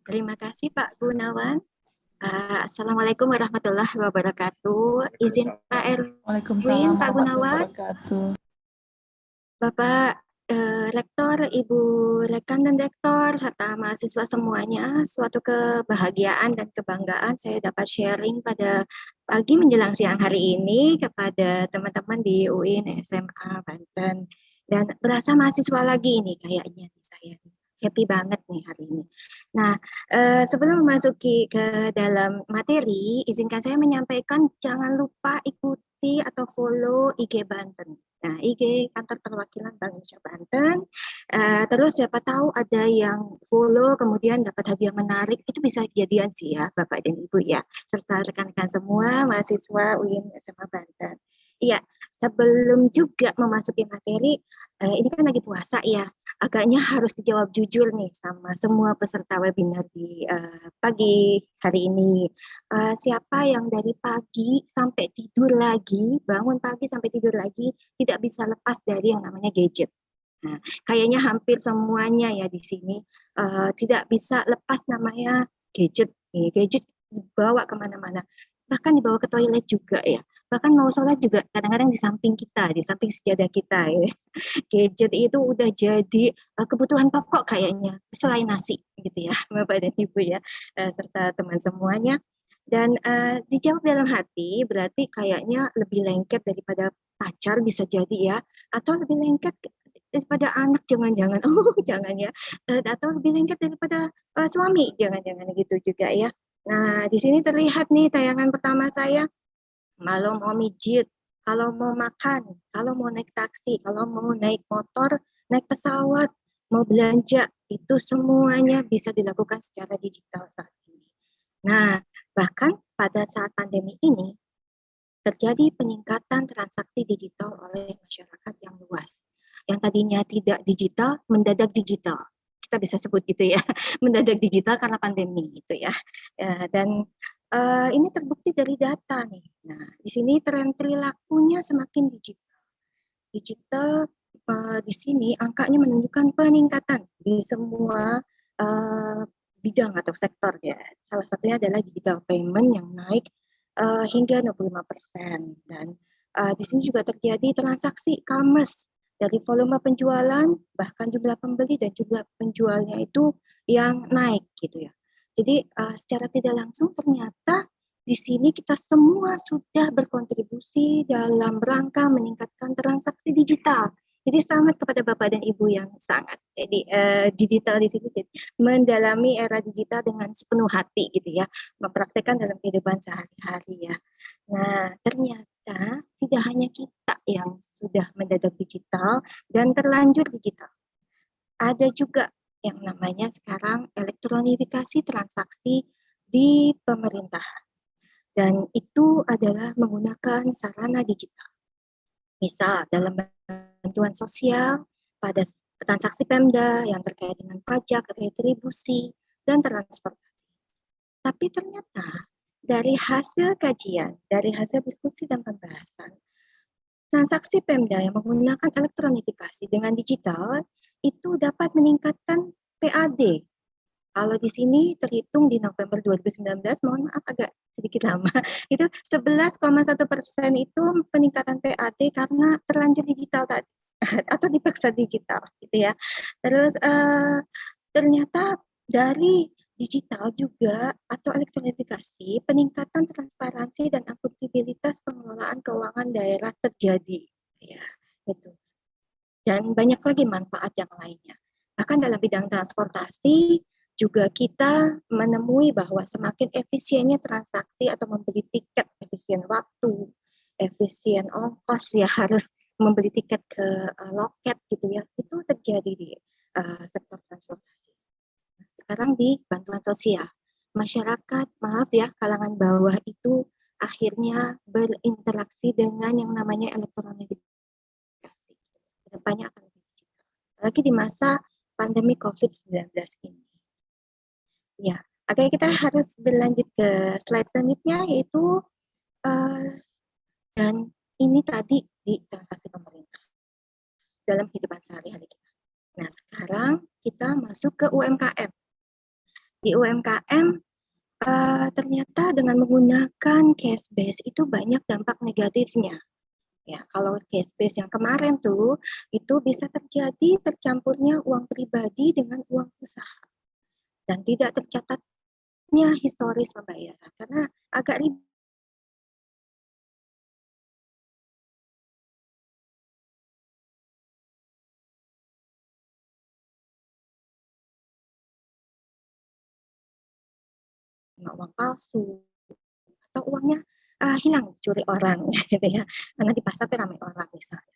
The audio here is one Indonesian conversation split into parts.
Terima kasih Pak Gunawan. Assalamualaikum warahmatullahi wabarakatuh. Izin Pak Erwin, Waalaikumsalam Pak warahmatullahi Gunawan, wabarakatuh. Bapak Rektor, Ibu Rekan dan Rektor, serta mahasiswa semuanya, suatu kebahagiaan dan kebanggaan saya dapat sharing pada pagi menjelang siang hari ini kepada teman-teman di UIN SMA Banten. Dan berasa mahasiswa lagi ini kayaknya saya. Happy banget nih hari ini. Nah, sebelum memasuki ke dalam materi, izinkan saya menyampaikan jangan lupa ikuti atau follow IG Banten. Nah, IG Kantor Perwakilan Bank Indonesia Banten. Terus siapa tahu ada yang follow kemudian dapat hadiah menarik, itu bisa kejadian sih ya Bapak dan Ibu ya, serta rekan-rekan semua mahasiswa UIN SMA Banten. Iya, sebelum juga memasuki materi, ini kan lagi puasa ya, agaknya harus dijawab jujur nih sama semua peserta webinar di pagi hari ini. Siapa yang dari pagi sampai tidur lagi, bangun pagi sampai tidur lagi, tidak bisa lepas dari yang namanya gadget. Nah, kayaknya hampir semuanya ya di sini tidak bisa lepas namanya gadget. Gadget dibawa kemana-mana, bahkan dibawa ke toilet juga ya. Bahkan mau sholat juga kadang-kadang di samping kita, di samping sejadah kita ya. Gadget itu udah jadi kebutuhan pokok kayaknya selain nasi gitu ya Bapak dan Ibu ya, serta teman semuanya. Dan dijawab dalam hati berarti kayaknya lebih lengket daripada pacar bisa jadi ya, atau lebih lengket daripada anak jangan-jangan jangan ya. Atau lebih lengket daripada suami jangan-jangan gitu juga ya. Nah di sini terlihat nih tayangan pertama saya, kalau mau mijit, kalau mau makan, kalau mau naik taksi, kalau mau naik motor, naik pesawat, mau belanja, itu semuanya bisa dilakukan secara digital saat ini. Nah, bahkan pada saat pandemi ini, terjadi peningkatan transaksi digital oleh masyarakat yang luas. Yang tadinya tidak digital, mendadak digital. Kita bisa sebut gitu ya, mendadak digital karena pandemi gitu ya. Dan ini terbukti dari data nih. Nah, di sini tren perilakunya semakin digital. Digital di sini angkanya menunjukkan peningkatan di semua uh, bidang atau sektor ya. Salah satunya adalah digital payment yang naik hingga 65%. Dan di sini juga terjadi transaksi e-commerce dari volume penjualan, bahkan jumlah pembeli dan jumlah penjualnya itu yang naik gitu ya. Jadi secara tidak langsung ternyata di sini kita semua sudah berkontribusi dalam rangka meningkatkan transaksi digital. Jadi selamat kepada Bapak dan Ibu yang sangat jadi digital di sini, jadi mendalami era digital dengan sepenuh hati gitu ya, mempraktekkan dalam kehidupan sehari-hari ya. Nah, ternyata tidak hanya kita yang sudah mendadak digital dan terlanjur digital. Ada juga yang namanya sekarang elektronifikasi transaksi di pemerintahan. Dan itu adalah menggunakan sarana digital. Misal dalam bantuan sosial, pada transaksi Pemda yang terkait dengan pajak, retribusi, dan transportasi. Tapi ternyata dari hasil kajian, dari hasil diskusi dan pembahasan, transaksi Pemda yang menggunakan elektronifikasi dengan digital itu dapat meningkatkan PAD. Kalau di sini terhitung di November 2019, mohon maaf agak sedikit lama, itu 11,1% itu peningkatan PAD karena terlanjur digital tadi atau dipaksa digital gitu ya. Terus ternyata dari digital juga atau elektronifikasi peningkatan transparansi dan akuntabilitas pengelolaan keuangan daerah terjadi ya gitu. Dan banyak lagi manfaat yang lainnya. Bahkan dalam bidang transportasi juga kita menemui bahwa semakin efisiennya transaksi atau membeli tiket, efisien waktu, efisien ongkos ya, harus membeli tiket ke loket gitu ya, itu terjadi di sektor transportasi. Sekarang di bantuan sosial, masyarakat, maaf ya, kalangan bawah itu akhirnya berinteraksi dengan yang namanya elektronik. Kedepannya akan lebih digital. Apalagi di masa pandemi COVID-19 ini. Ya, oke, kita harus berlanjut ke slide selanjutnya yaitu uh, dan ini tadi di transaksi pemerintah dalam kehidupan sehari-hari kita. Nah, sekarang kita masuk ke UMKM. Di UMKM ternyata dengan menggunakan cash base itu banyak dampak negatifnya. Ya, kalau cash base yang kemarin tuh itu bisa terjadi tercampurnya uang pribadi dengan uang usaha dan tidak tercatatnya historis pembayaran karena agak ribet uang palsu atau uangnya hilang curi orang gitu ya karena di pasar tuh ramai orang misalnya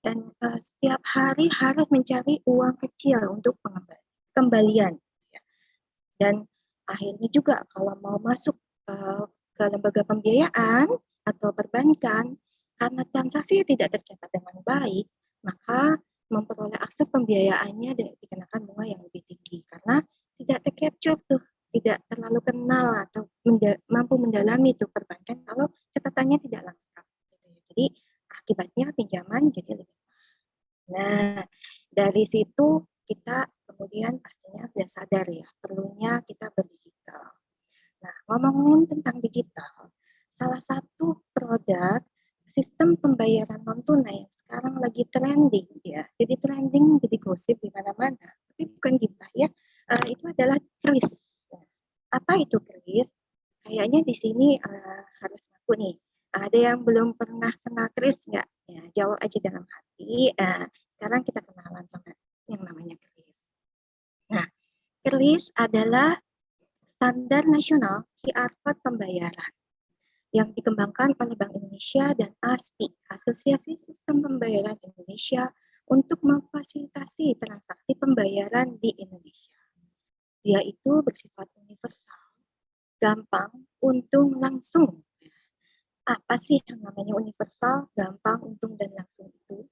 dan setiap hari harus mencari uang kecil untuk kembalian ya. Dan akhirnya juga kalau mau masuk ke lembaga pembiayaan atau perbankan karena transaksi tidak tercatat dengan baik maka memperoleh akses pembiayaannya dikenakan bunga yang lebih tinggi karena tidak tercapture tuh tidak terlalu kenal atau mampu mendalami tuh perbankan kalau catatannya tidak lengkap. Jadi akibatnya pinjaman jadi lebih. Nah, dari situ kita kemudian pastinya sudah sadar ya, perlunya kita berdigital. Nah, ngomong-ngomong tentang digital, salah satu produk sistem pembayaran non tunai yang sekarang lagi trending ya, jadi trending, jadi gosip di mana-mana, tapi bukan kita ya, itu adalah kris. Apa itu kris? Kayaknya di sini harus ngaku nih, ada yang belum pernah kenal kris nggak? Ya, jawab aja dalam hati. Sekarang kita kenalan sama yang namanya kris. Nah, kris adalah standar nasional QR Code pembayaran yang dikembangkan oleh Bank Indonesia dan ASPI, Asosiasi Sistem Pembayaran Indonesia, untuk memfasilitasi transaksi pembayaran di Indonesia. Dia itu bersifat universal, gampang, untung, langsung. Apa sih yang namanya universal, gampang, untung, dan langsung itu?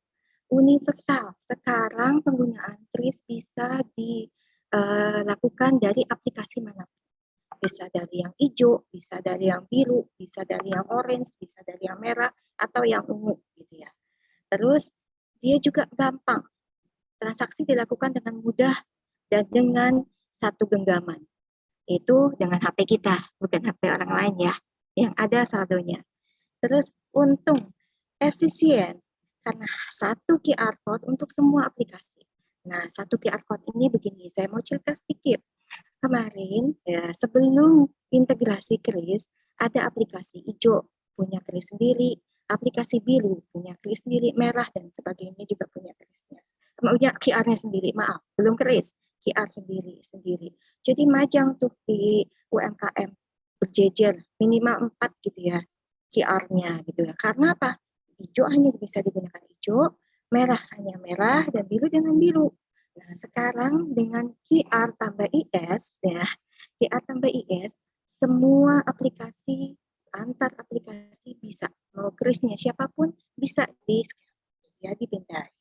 Universal. Sekarang penggunaan kris bisa dilakukan dari aplikasi manapun. Bisa dari yang hijau, bisa dari yang biru, bisa dari yang orange, bisa dari yang merah, atau yang ungu gitu ya. Terus dia juga gampang. Transaksi dilakukan dengan mudah dan dengan satu genggaman. Itu dengan HP kita, bukan HP orang lain ya, yang ada saldonya. Terus untung, efisien, karena satu QR code untuk semua aplikasi. Nah, satu QR code ini begini, saya mau cerita sedikit. Kemarin, ya, sebelum integrasi kris, ada aplikasi hijau punya kris sendiri, aplikasi biru punya kris sendiri, merah dan sebagainya juga punya krisnya. Punya QR-nya sendiri, maaf, belum kris, QR sendiri. Jadi majang tuh di UMKM berjejer minimal 4 gitu ya QR-nya gitu ya. Karena apa? Hijau hanya bisa digunakan hijau, merah hanya merah, dan biru dengan biru. Nah, sekarang dengan QR tambah IS ya, QR tambah IS, semua aplikasi antar aplikasi bisa mau krisnya siapapun bisa di ya dipindai.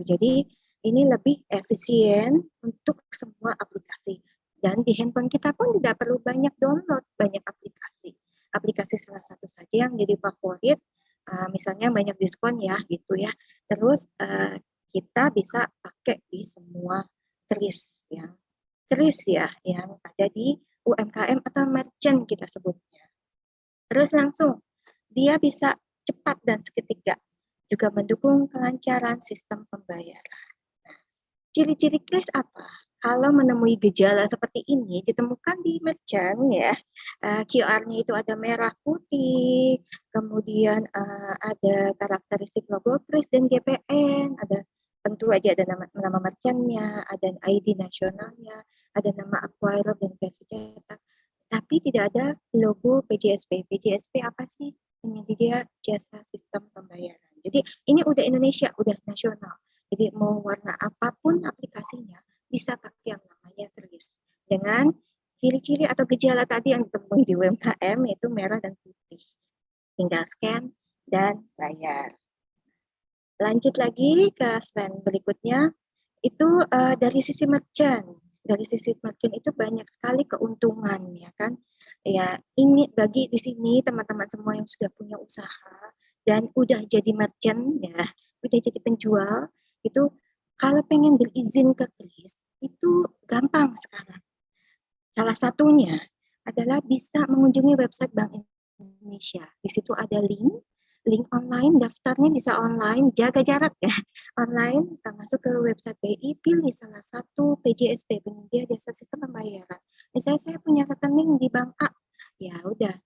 Jadi ini lebih efisien untuk semua aplikasi dan di handphone kita pun tidak perlu banyak download banyak aplikasi. Aplikasi salah satu saja yang jadi favorit, misalnya banyak diskon ya gitu ya. Terus kita bisa pakai di semua kris ya yang ada di UMKM atau merchant kita sebutnya. Terus langsung dia bisa cepat dan seketika juga mendukung kelancaran sistem pembayaran. Ciri-ciri kris apa? Kalau menemui gejala seperti ini ditemukan di merchant ya, QR-nya itu ada merah putih, kemudian ada karakteristik logo kris dan GPN, ada tentu aja ada nama merchantnya, ada ID nasionalnya, ada nama acquirer dan versi cetak, tapi tidak ada logo PJSP. PJSP apa sih? Penyedia jasa sistem pembayaran. Jadi ini udah Indonesia, udah nasional. Jadi mau warna apapun aplikasinya bisa pakai yang namanya kris. Dengan ciri-ciri atau gejala tadi yang ditemui di UMKM yaitu merah dan putih. Tinggal scan dan bayar. Lanjut lagi ke slide berikutnya. Itu dari sisi merchant. Dari sisi merchant itu banyak sekali keuntungan ya kan. Ya, ini bagi di sini teman-teman semua yang sudah punya usaha dan udah jadi merchant ya, udah jadi penjual itu kalau pengen berizin ke kris itu gampang sekarang. Salah satunya adalah bisa mengunjungi website Bank Indonesia. Di situ ada link online, daftarnya bisa online, jaga jarak ya, online, masuk ke website BI, pilih salah satu PJSP, penyedia jasa sistem pembayaran. Misalnya saya punya rekening di Bank A, ya udah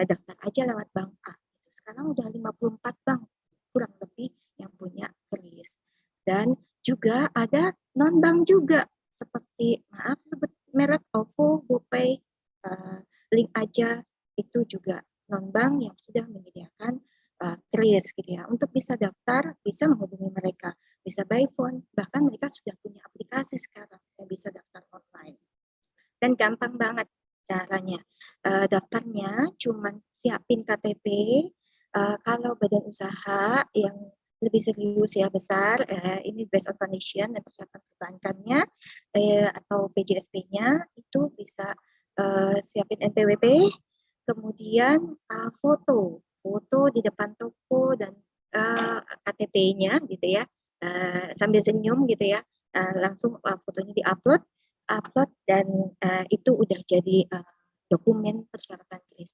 daftar aja lewat Bank A. Sekarang udah 54 bank kurang lebih yang punya kris. Dan juga ada non-bank juga, seperti maaf sebut merek OVO, GoPay, Link Aja, itu juga non-bank yang sudah menyediakan kris gitu ya. Untuk bisa daftar, bisa menghubungi mereka, bisa by phone, bahkan mereka sudah punya aplikasi sekarang yang bisa daftar online. Dan gampang banget caranya. Daftarnya cuman siapin KTP, kalau badan usaha yang lebih serius ya besar, ini based on condition dan persyaratan perbankannya, atau PJSP-nya itu bisa siapin NPWP, kemudian foto di depan toko dan KTP-nya gitu ya, sambil senyum gitu ya, langsung fotonya upload dan itu udah jadi dokumen persyaratan kris.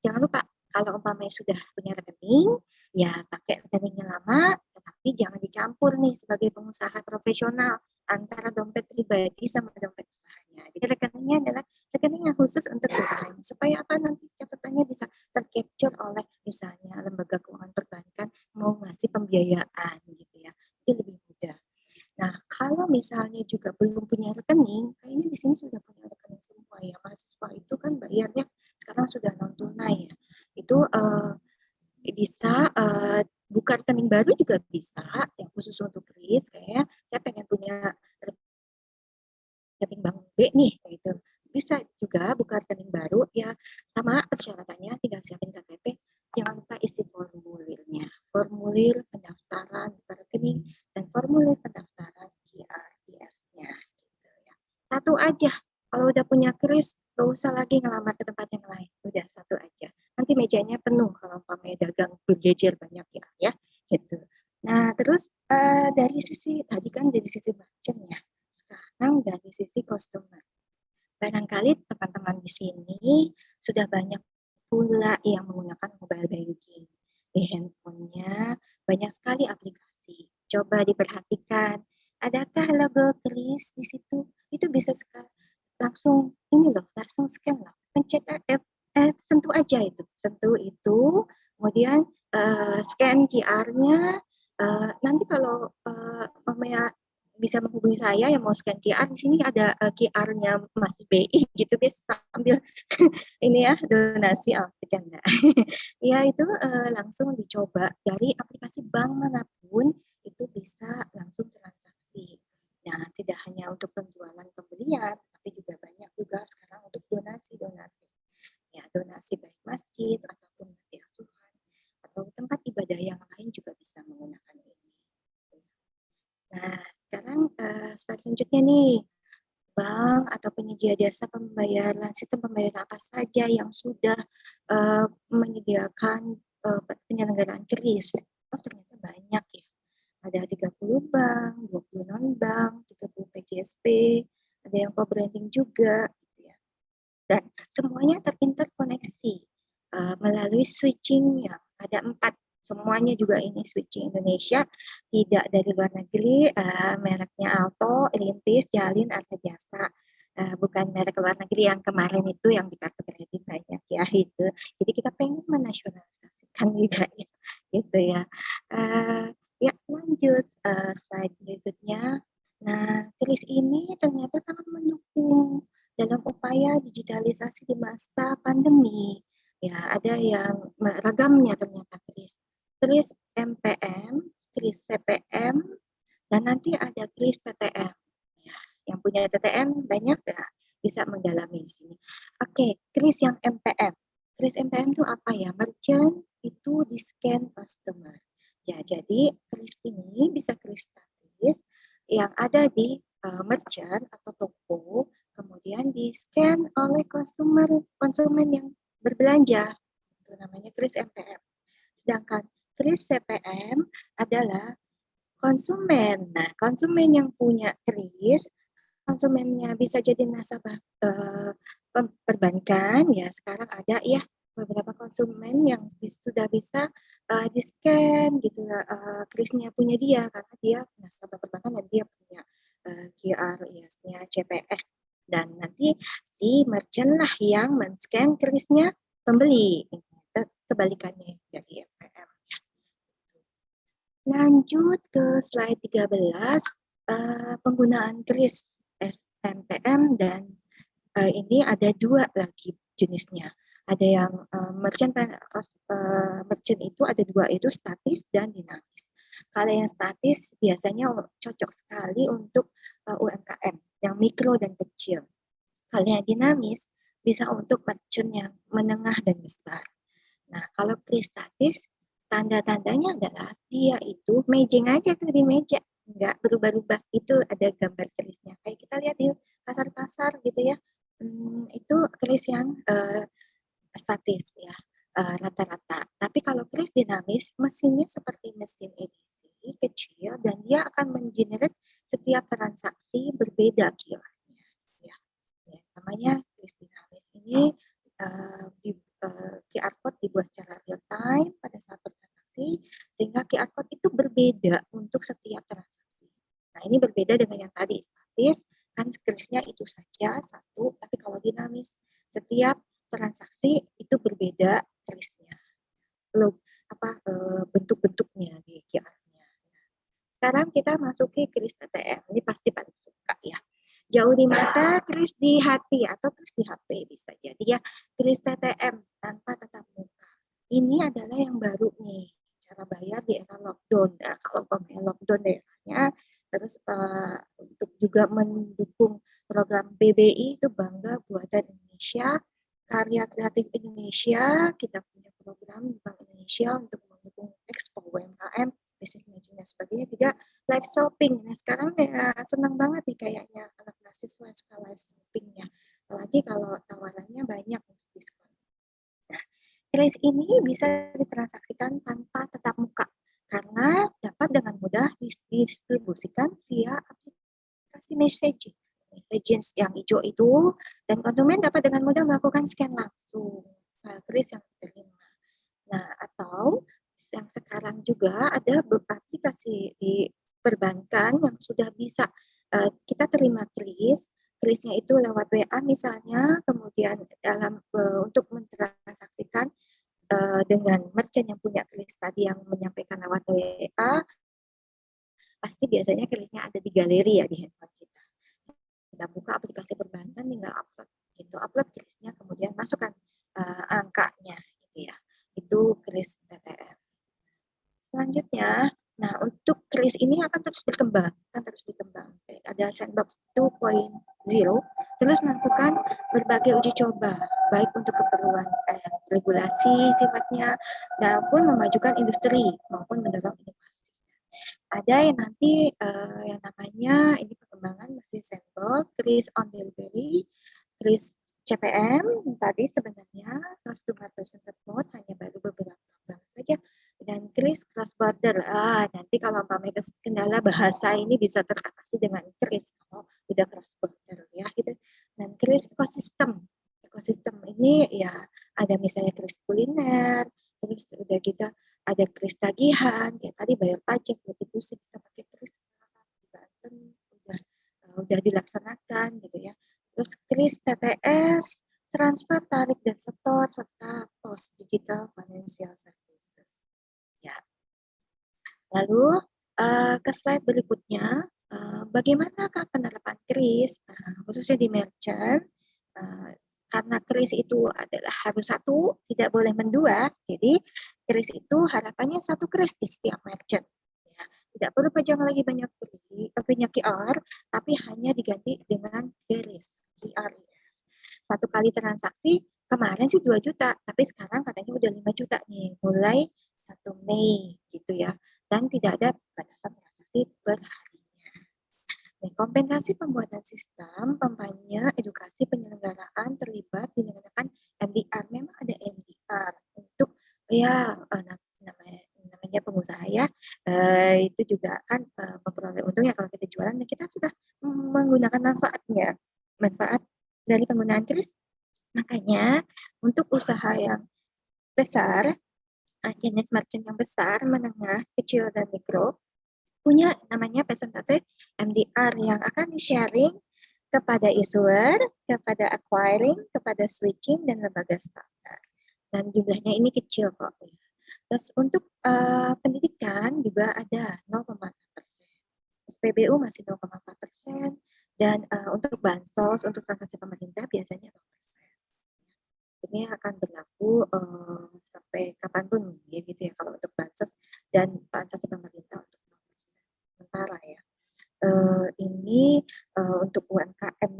Jangan lupa kalau umpamanya sudah punya rekening, ya pakai rekeningnya lama, tetapi jangan dicampur nih sebagai pengusaha profesional antara dompet pribadi sama dompet usahanya. Jadi rekeningnya adalah rekening yang khusus untuk usahanya. Supaya apa nanti catatannya bisa tercapture oleh misalnya lembaga keuangan perbankan mau ngasih pembiayaan gitu ya. Itu lebih mudah. Nah, kalau misalnya juga belum punya rekening, kayaknya di sini sudah punya rekening semua ya. Mahasiswa itu kan bayarnya sekarang sudah non tunai ya. Itu bisa buka rekening baru juga bisa, yang khusus untuk kris. Kayak saya pengen punya rekening bank B nih, kayak gitu. Bisa juga buka rekening baru, ya sama persyaratannya tinggal siapin KTP. Jangan lupa isi formulirnya. Formulir pendaftaran buka rekening dan formulir pendaftaran QRIS-nya. Gitu ya. Satu aja. Kalau udah punya kris, gak usah lagi ngelamar ke tempat yang lain. Udah satu aja. Nanti mejanya penuh kalau umpamanya dagang berjejer banyak ya. Gitu. Nah, terus dari sisi tadi kan dari sisi merchant ya. Sekarang dari sisi customer. Barangkali teman-teman di sini sudah banyak pula yang menggunakan mobile banking. Di handphonenya banyak sekali aplikasi. Coba diperhatikan, adakah logo kris di situ? Itu bisa langsung ini loh, langsung scan loh. Pencet sentuh aja itu. Sentuh itu, kemudian scan QR-nya. Nanti kalau bisa menghubungi saya yang mau scan QR, di sini ada QR-nya Mas BI gitu, biasa sambil ini ya donasi, bercanda. Ya itu langsung dicoba dari aplikasi bank manapun itu bisa langsung transaksi. Nah, tidak hanya untuk penjualan pembelian, tapi juga banyak juga sekarang untuk donasi-donasi. Ya, donasi baik masjid ataupun panti asuhan atau tempat ibadah yang lain juga bisa menggunakan ini. Nah, sekarang slide selanjutnya nih, bank atau penyedia jasa pembayaran, sistem pembayaran apa saja yang sudah menyediakan penyelenggaraan kris. Oh, ternyata banyak ya. Ada 30 bank, 20 non-bank, 30 PJSP, ada yang co-branding juga. Gitu ya. Dan semuanya terinterkoneksi melalui switching yang ada 4. Semuanya juga ini switching Indonesia, tidak dari luar negeri, mereknya Alto, Lintis, Jalin, Arta Jasa. Bukan merek luar negeri yang kemarin itu yang di kartu kredit banyak ya itu. Jadi kita pengen menasionalisasikan juga ya, gitu ya. Ya lanjut slide berikutnya. Nah, kris ini ternyata sangat mendukung dalam upaya digitalisasi di masa pandemi. Ya, ada yang ragamnya ternyata kris MPM, kris CPM, dan nanti ada kris TTM. Ya, yang punya TTM banyak ya, bisa mendalami di sini. Oke, kris yang MPM. Kris MPM itu apa ya? Merchant itu di scan customer. Ya, jadi kris ini bisa kris statis yang ada di merchant atau toko, kemudian di scan oleh konsumen yang berbelanja. Itu namanya kris MPM. Sedangkan kris CPM adalah konsumen. Nah, konsumen yang punya kris konsumennya bisa jadi nasabah perbankan, ya sekarang ada ya beberapa konsumen yang sudah bisa di-scan gitu ya, krisnya punya dia karena dia nasabah perbankan dan dia punya QR IAS-nya CPF, dan nanti si merchant lah yang men-scan krisnya pembeli. Kebalikannya dari MPM. Lanjut ke slide 13, penggunaan kris MPM, dan ini ada dua lagi jenisnya. Ada yang merchant itu ada dua, itu statis dan dinamis. Kalau yang statis biasanya cocok sekali untuk UMKM yang mikro dan kecil. Kalau yang dinamis bisa untuk merchant yang menengah dan besar. Nah, kalau kris statis, tanda-tandanya adalah dia itu matching aja tuh di meja, nggak berubah-ubah. Itu ada gambar krisnya. Kayak kita lihat di pasar-pasar gitu ya. Itu kris yang statis ya, rata-rata. Tapi kalau kris dinamis, mesinnya seperti mesin edisi kecil dan dia akan mengenerate setiap transaksi berbeda QR-nya. Ya, namanya kris dinamis ini QR code dibuat secara real time pada saat bertransaksi, sehingga QR code itu berbeda untuk setiap transaksi. Nah, ini berbeda dengan yang tadi statis, kan krisnya itu saja satu, tapi kalau dinamis setiap transaksi itu berbeda krisnya, belum bentuk-bentuknya di QR-nya. Sekarang kita masuki kris TTM, ini pasti paling suka ya. Jauh di mata, kris di hati, atau kris di HP bisa jadi ya. Kris TTM tanpa tatap muka. Ini adalah yang baru nih, cara bayar di era lockdown. Nah, kalau lockdown daerahnya, terus untuk juga mendukung program BBI itu Bangga Buatan Indonesia, Karya Kreatif Indonesia, kita punya program di Bank Indonesia untuk mendukung ekspor UMKM, bisnis matching dan sebagainya, juga live shopping. Nah, sekarang ya senang banget nih kayaknya anak mahasiswa suka live shoppingnya. Apalagi kalau tawarannya banyak untuk diskon. Nah, kris ini bisa ditransaksikan tanpa tatap muka karena dapat dengan mudah didistribusikan via aplikasi messaging. Messaging yang hijau itu, dan konsumen dapat dengan mudah melakukan scan langsung kris yang diterima. Nah, atau yang sekarang juga ada beberapa aplikasi di perbankan yang sudah bisa kita terima krisnya itu lewat WA misalnya, kemudian untuk mentransaksikan dengan merchant yang punya kris tadi yang menyampaikan lewat WA, pasti biasanya krisnya ada di galeri ya di handphone kita. Kita buka aplikasi perbankan, tinggal upload krisnya, kemudian masukkan angkanya gitu ya. Itu kris TTM. Selanjutnya, nah untuk kris ini akan terus berkembang, Ada sandbox 2.0, terus melakukan berbagai uji coba, baik untuk keperluan regulasi sifatnya, maupun memajukan industri maupun mendorong inovasi. Ada yang nanti yang namanya ini perkembangan masih sandbox, kris on delivery, kris CPM tadi sebenarnya customer centered mode hanya baru beberapa bank saja, dan kris cross border. Nanti kalau umpamanya kendala bahasa ini bisa teratasi dengan kris kalau udah cross border ya gitu. Dan kris ekosistem ini ya ada misalnya kris kuliner, terus udah kita ada kris tagihan, kayak tadi bayar pajak, retribusi bisa pakai kris di Banten udah dilaksanakan gitu ya. Terus kris TTS, transfer tarik dan setor, serta pos digital financial services. Ya. Lalu ke slide berikutnya, bagaimanakah penerapan kris khususnya di merchant? Karena kris itu adalah harus satu, tidak boleh mendua. Jadi kris itu harapannya satu kris di setiap merchant. Ya, tidak perlu pajang lagi banyak QR, tapi hanya diganti dengan kris QR. Satu kali transaksi kemarin sih 2 juta, tapi sekarang katanya udah 5 juta nih, mulai 1 Mei gitu ya. Dan tidak ada batasan transaksi per harinya. Dan kompensasi pembuatan sistem, kampanye, edukasi penyelenggaraan terlibat menggunakan MDR. Memang ada MDR untuk ya namanya namanya pengusaha ya, itu juga kan memperoleh untungnya kalau kita jualan dan kita sudah menggunakan manfaat dari penggunaan kris. Makanya untuk usaha yang besar, jenis merchant yang besar, menengah, kecil, dan mikro, punya namanya persentase MDR yang akan di-sharing kepada issuer, kepada acquiring, kepada switching, dan lembaga standar. Dan jumlahnya ini kecil kok. Terus untuk pendidikan juga ada 0,6%. SPBU masih 0,4%. Dan untuk bansos, untuk transaksi pemerintah biasanya 0%. Ini akan berlaku sampai kapanpun ya gitu ya kalau untuk bansos dan transaksi pemerintah untuk 0%. Sementara ya. Ini untuk UMKM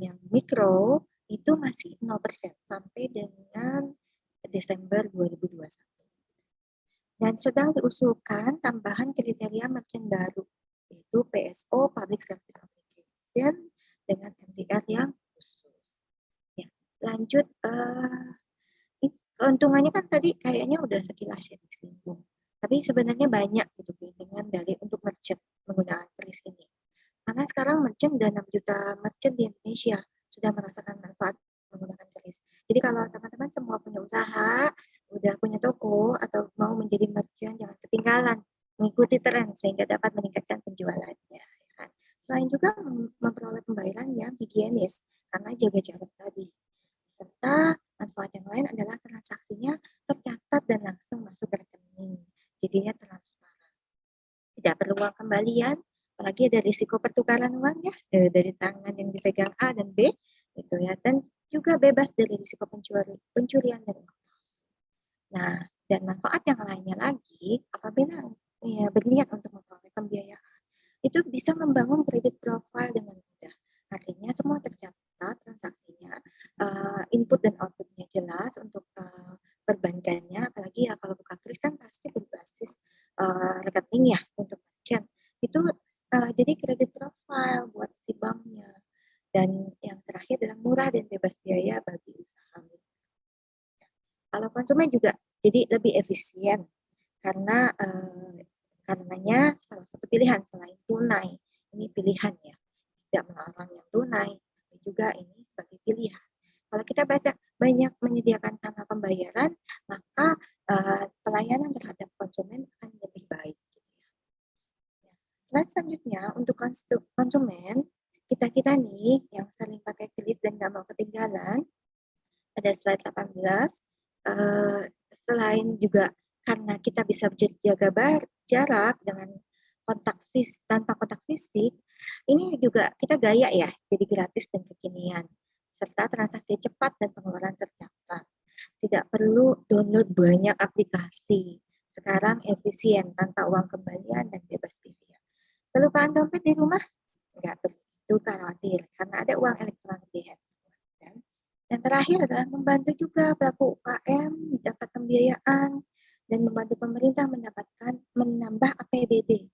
yang mikro itu masih 0% sampai dengan Desember 2021. Dan sedang diusulkan tambahan kriteria merchant baru, yaitu PSO Public Service Obligation dengan MDR yang khusus. Ya, lanjut, keuntungannya kan tadi kayaknya udah sekilas ya disinggung. Tapi sebenarnya banyak gitu keuntungan dari untuk merchant menggunakan kris ini. Karena sekarang merchant dan 6 juta merchant di Indonesia sudah merasakan manfaat menggunakan kris. Jadi kalau teman-teman semua punya usaha, udah punya toko, atau mau menjadi merchant, jangan ketinggalan mengikuti tren sehingga dapat meningkatkan penjualannya. Ya kan? Selain juga memperoleh pembayaran yang higienis karena jaga jarak tadi. Serta manfaat yang lain adalah transaksinya tercatat dan langsung masuk ke rekening. Jadinya transparan. Tidak perlu uang kembalian, apalagi ada risiko pertukaran uang ya dari tangan yang dipegang A dan B gitu ya, dan juga bebas dari risiko pencurian dan uang palsu. Nah, dan manfaat yang lainnya lagi apabila ya, berniat untuk memperoleh pembiayaan itu bisa membangun kredit profile dengan mudah. Artinya semua tercatat transaksinya, input dan outputnya jelas untuk perbankannya, apalagi ya kalau buka kris kan pasti berbasis rekening ya untuk merchant. Itu jadi kredit profile buat si banknya. Dan yang terakhir adalah murah dan bebas biaya bagi usaha. Kalau konsumen juga jadi lebih efisien karena karenanya salah satu pilihan selain tunai, ini pilihan ya, tidak melarang yang tunai, tapi juga ini sebagai pilihan. Kalau kita banyak menyediakan kanal pembayaran, maka pelayanan terhadap konsumen akan lebih baik. Slide selanjutnya untuk konsumen, kita nih yang sering pakai kris dan nggak mau ketinggalan, ada slide 18. Selain juga karena kita bisa jaga jarak dengan tanpa kontak fisik, ini juga kita gaya ya, jadi gratis dan kekinian, serta transaksi cepat dan pengeluaran tercatat. Tidak perlu download banyak aplikasi. Sekarang efisien tanpa uang kembalian dan bebas biaya. Kelupaan dompet di rumah? Enggak begitu khawatir, karena ada uang elektronik di handphone. Dan terakhir adalah membantu juga pelaku UKM mendapat pembiayaan dan membantu pemerintah menambah APBD.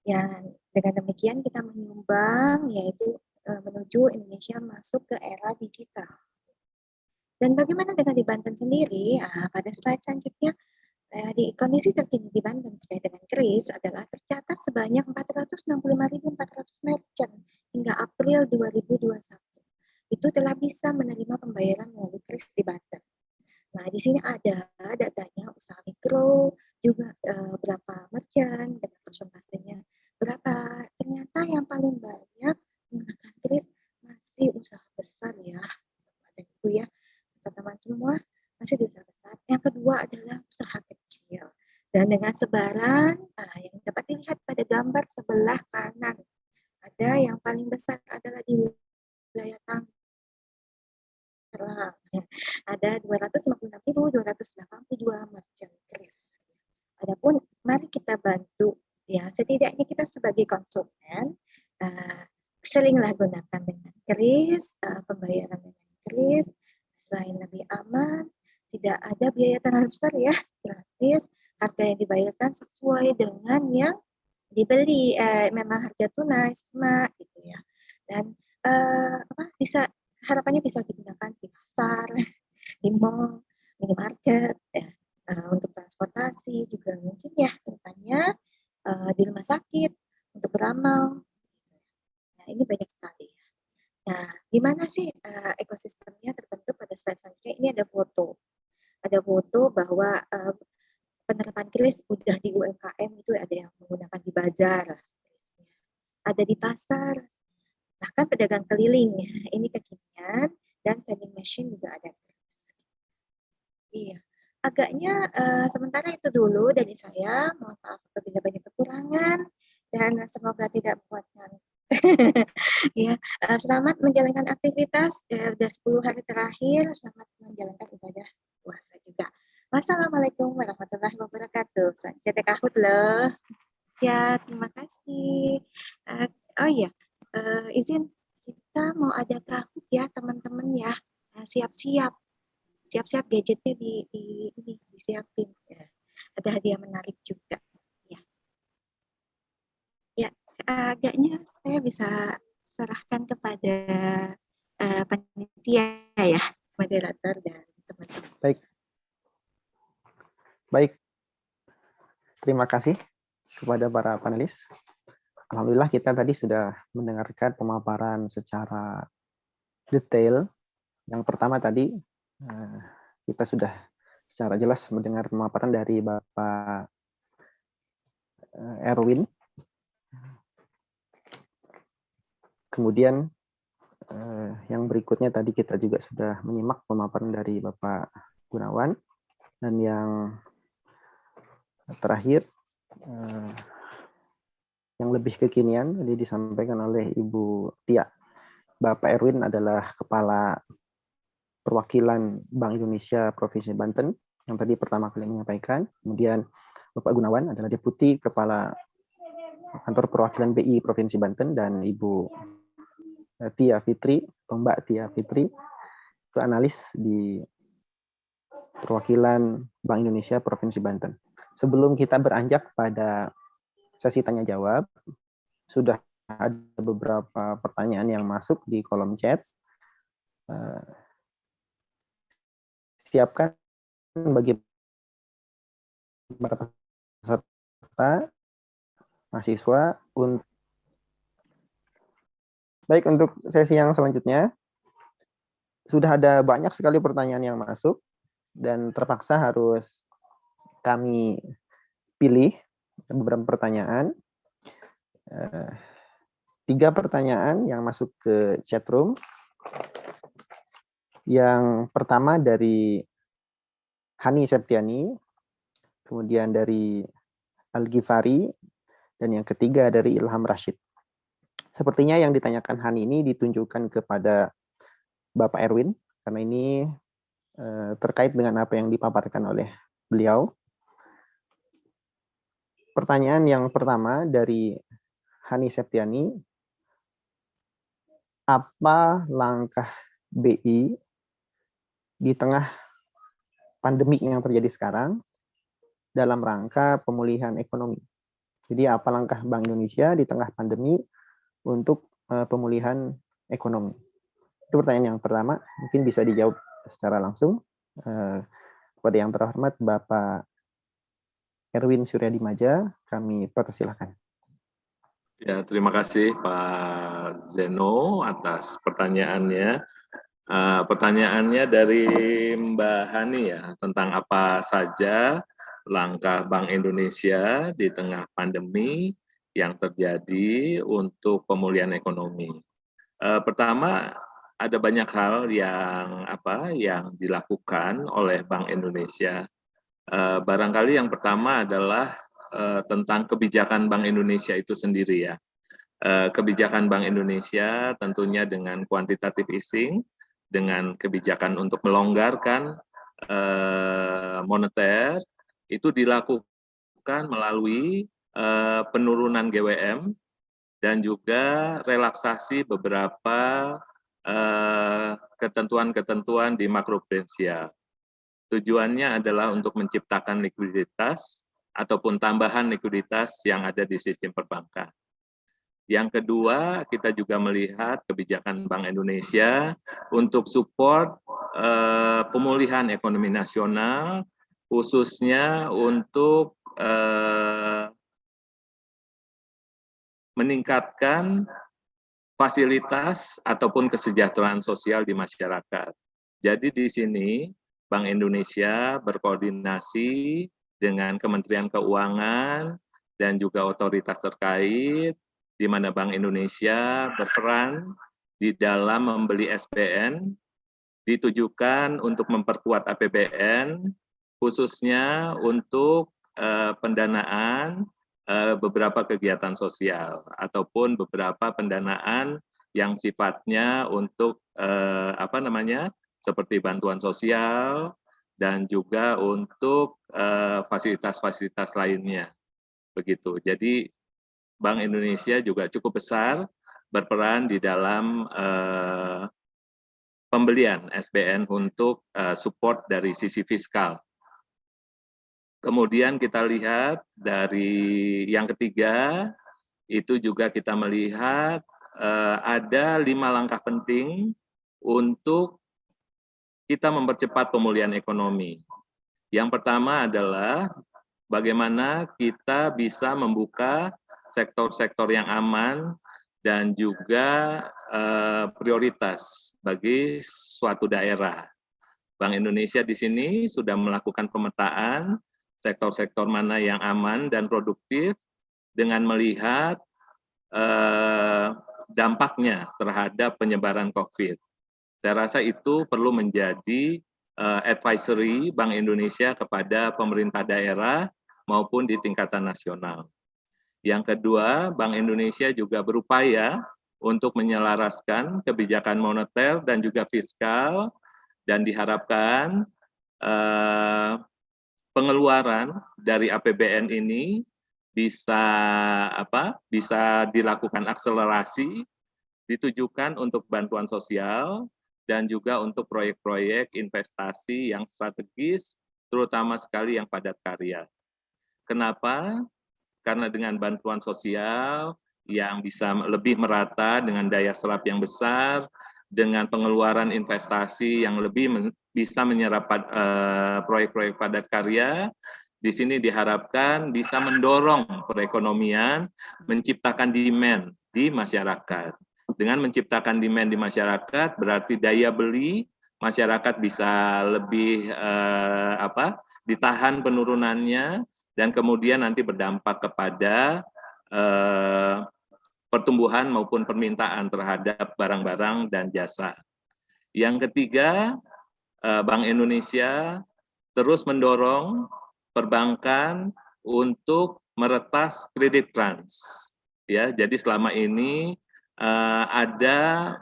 Yang dengan demikian kita menyumbang yaitu menuju Indonesia masuk ke era digital. Dan bagaimana dengan di Banten sendiri? Pada slide selanjutnya, di kondisi terkini di Banten terkait dengan kris adalah tercatat sebanyak 465.400 merchant hingga April 2021. Itu telah bisa menerima pembayaran melalui kris di Banten. Nah, di sini ada datanya usaha mikro, juga berapa merchant, dan persentasenya berapa. Ternyata yang paling banyak menggunakan kris masih usaha besar ya. Ada itu ya, teman-teman semua masih di usaha besar. Yang kedua adalah usaha kecil. Dan dengan sebaran yang dapat dilihat pada gambar sebelah kanan, ada yang paling besar adalah di wilayah Tangerang. Ada 256.282 merchant kris. Adapun mari kita bantu ya, setidaknya kita sebagai konsumen seringlah gunakan dengan kris, pembayaran dengan kris, selain lebih aman, tidak ada biaya transfer ya, gratis, harga yang dibayarkan sesuai dengan yang dibeli, memang harga tunai sama gitu ya. Dan harapannya bisa digunakan di pasar, di mall, minimarket, ya. untuk transportasi juga mungkin ya kedepannya di rumah sakit untuk beramal. Nah, ini banyak sekali. Nah, gimana sih ekosistemnya terbentuk pada slide selanjutnya? Ini ada foto. Ada foto bahwa penerapan kris udah di UMKM itu ada yang menggunakan di bazar, ada di pasar, bahkan pedagang keliling. Ini kekinian dan vending machine juga ada. Iya. Agaknya sementara itu dulu dari saya. Mohon maaf apabila banyak kekurangan dan semoga tidak membuatkan. Ya, selamat menjalankan aktivitas. Udah 10 hari terakhir. Selamat menjalankan ibadah puasa juga. Wassalamualaikum warahmatullahi wabarakatuh. Saya tekahud loh. Ya, terima kasih. Oh iya, izin kita mau ada kahut ya teman-teman ya. Siap-siap. Siap-siap gadgetnya ini disiapin. Ya. Ada hadiah menarik juga. Ya, ya agaknya saya bisa serahkan kepada panitia ya, moderator dan teman-teman. Baik. Baik. Terima kasih kepada para panelis. Alhamdulillah kita tadi sudah mendengarkan pemaparan secara detail. Yang pertama tadi kita sudah secara jelas mendengar pemaparan dari Bapak Erwin. Kemudian yang berikutnya tadi kita juga sudah menyimak pemaparan dari Bapak Gunawan. Dan yang terakhir, yang lebih kekinian tadi disampaikan oleh Ibu Tia. Bapak Erwin adalah Kepala Perwakilan Bank Indonesia Provinsi Banten, yang tadi pertama kali menyampaikan. Kemudian Bapak Gunawan adalah Deputi Kepala Kantor Perwakilan BI Provinsi Banten, dan Ibu Tia Fitri, Mbak Tia Fitri, itu analis di Perwakilan Bank Indonesia Provinsi Banten. Sebelum kita beranjak pada sesi tanya jawab, sudah ada beberapa pertanyaan yang masuk di kolom chat. Siapkan bagi para peserta mahasiswa untuk baik. Untuk sesi yang selanjutnya sudah ada banyak sekali pertanyaan yang masuk dan terpaksa harus kami pilih beberapa pertanyaan. 3 pertanyaan yang masuk ke chat room. Yang pertama dari Hani Septiani, kemudian dari Al-Ghifari, dan yang ketiga dari Ilham Rashid. Sepertinya yang ditanyakan Hani ini ditunjukkan kepada Bapak Erwin, karena ini terkait dengan apa yang dipaparkan oleh beliau. Pertanyaan yang pertama dari Hani Septiani, apa langkah BI di tengah pandemi yang terjadi sekarang dalam rangka pemulihan ekonomi? Jadi apa langkah Bank Indonesia di tengah pandemi untuk pemulihan ekonomi? Itu pertanyaan yang pertama, mungkin bisa dijawab secara langsung. Kepada yang terhormat Bapak Erwin Suryadimaja, kami persilahkan. Ya, terima kasih Pak Zeno atas pertanyaannya. Pertanyaannya dari Mbak Hani ya, tentang apa saja langkah Bank Indonesia di tengah pandemi yang terjadi untuk pemulihan ekonomi. Pertama, ada banyak hal yang dilakukan oleh Bank Indonesia. Barangkali yang pertama adalah tentang kebijakan Bank Indonesia itu sendiri ya. Kebijakan Bank Indonesia tentunya dengan quantitative easing, dengan kebijakan untuk melonggarkan moneter, itu dilakukan melalui penurunan GWM dan juga relaksasi beberapa ketentuan-ketentuan di makroprudensial. Tujuannya adalah untuk menciptakan likuiditas ataupun tambahan likuiditas yang ada di sistem perbankan. Yang kedua, kita juga melihat kebijakan Bank Indonesia untuk support pemulihan ekonomi nasional khususnya untuk meningkatkan fasilitas ataupun kesejahteraan sosial di masyarakat. Jadi di sini Bank Indonesia berkoordinasi dengan Kementerian Keuangan dan juga otoritas terkait, di mana Bank Indonesia berperan di dalam membeli SBN, ditujukan untuk memperkuat APBN, khususnya untuk pendanaan beberapa kegiatan sosial ataupun beberapa pendanaan yang sifatnya untuk seperti bantuan sosial dan juga untuk fasilitas-fasilitas lainnya. Begitu. Jadi Bank Indonesia juga cukup besar berperan di dalam pembelian SBN untuk support dari sisi fiskal. Kemudian kita lihat dari yang ketiga, itu juga kita melihat ada 5 langkah penting untuk kita mempercepat pemulihan ekonomi. Yang pertama adalah bagaimana kita bisa membuka sektor-sektor yang aman dan juga prioritas bagi suatu daerah. Bank Indonesia di sini sudah melakukan pemetaan sektor-sektor mana yang aman dan produktif dengan melihat dampaknya terhadap penyebaran COVID. Saya rasa itu perlu menjadi advisory Bank Indonesia kepada pemerintah daerah maupun di tingkatan nasional. Yang kedua, Bank Indonesia juga berupaya untuk menyelaraskan kebijakan moneter dan juga fiskal, dan diharapkan pengeluaran dari APBN ini bisa dilakukan akselerasi, ditujukan untuk bantuan sosial dan juga untuk proyek-proyek investasi yang strategis, terutama sekali yang padat karya. Kenapa? Karena dengan bantuan sosial yang bisa lebih merata dengan daya serap yang besar, dengan pengeluaran investasi yang lebih bisa menyerap proyek-proyek padat karya, di sini diharapkan bisa mendorong perekonomian, menciptakan demand di masyarakat. Dengan menciptakan demand di masyarakat, berarti daya beli masyarakat bisa lebih ditahan penurunannya, dan kemudian nanti berdampak kepada pertumbuhan maupun permintaan terhadap barang-barang dan jasa. Yang ketiga, Bank Indonesia terus mendorong perbankan untuk meretas kredit crunch. Ya, jadi selama ini ada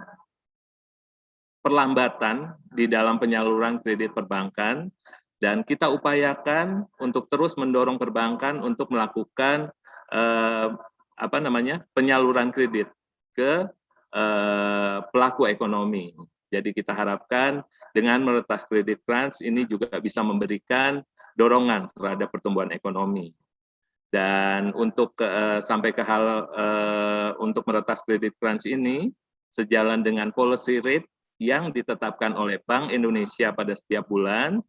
perlambatan di dalam penyaluran kredit perbankan, dan kita upayakan untuk terus mendorong perbankan untuk melakukan penyaluran kredit ke pelaku ekonomi. Jadi kita harapkan dengan meretas kredit crunch ini juga bisa memberikan dorongan terhadap pertumbuhan ekonomi. Dan untuk sampai ke hal untuk meretas kredit crunch ini, sejalan dengan policy rate yang ditetapkan oleh Bank Indonesia pada setiap bulan,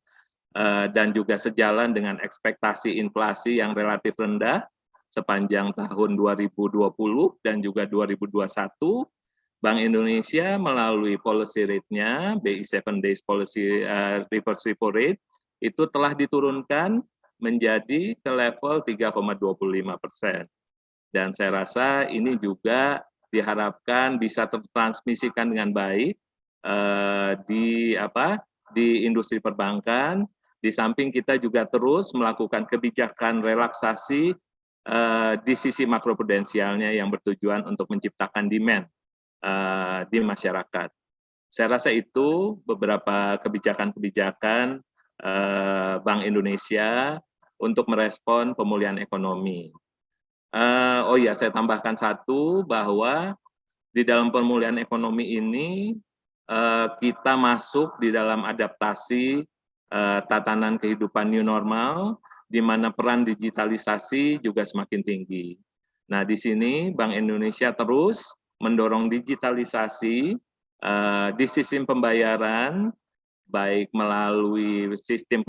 dan juga sejalan dengan ekspektasi inflasi yang relatif rendah sepanjang tahun 2020 dan juga 2021, Bank Indonesia melalui policy rate-nya, BI 7 Days Policy Reverse Repo Rate, itu telah diturunkan menjadi ke level 3,25%. Dan saya rasa ini juga diharapkan bisa tertransmisikan dengan baik di industri perbankan. Di samping kita juga terus melakukan kebijakan relaksasi di sisi makroprudensialnya yang bertujuan untuk menciptakan demand di masyarakat. Saya rasa itu beberapa kebijakan-kebijakan Bank Indonesia untuk merespon pemulihan ekonomi. Saya tambahkan satu, bahwa di dalam pemulihan ekonomi ini kita masuk di dalam adaptasi tatanan kehidupan new normal, di mana peran digitalisasi juga semakin tinggi. Nah, di sini Bank Indonesia terus mendorong digitalisasi di sistem pembayaran, baik melalui sistem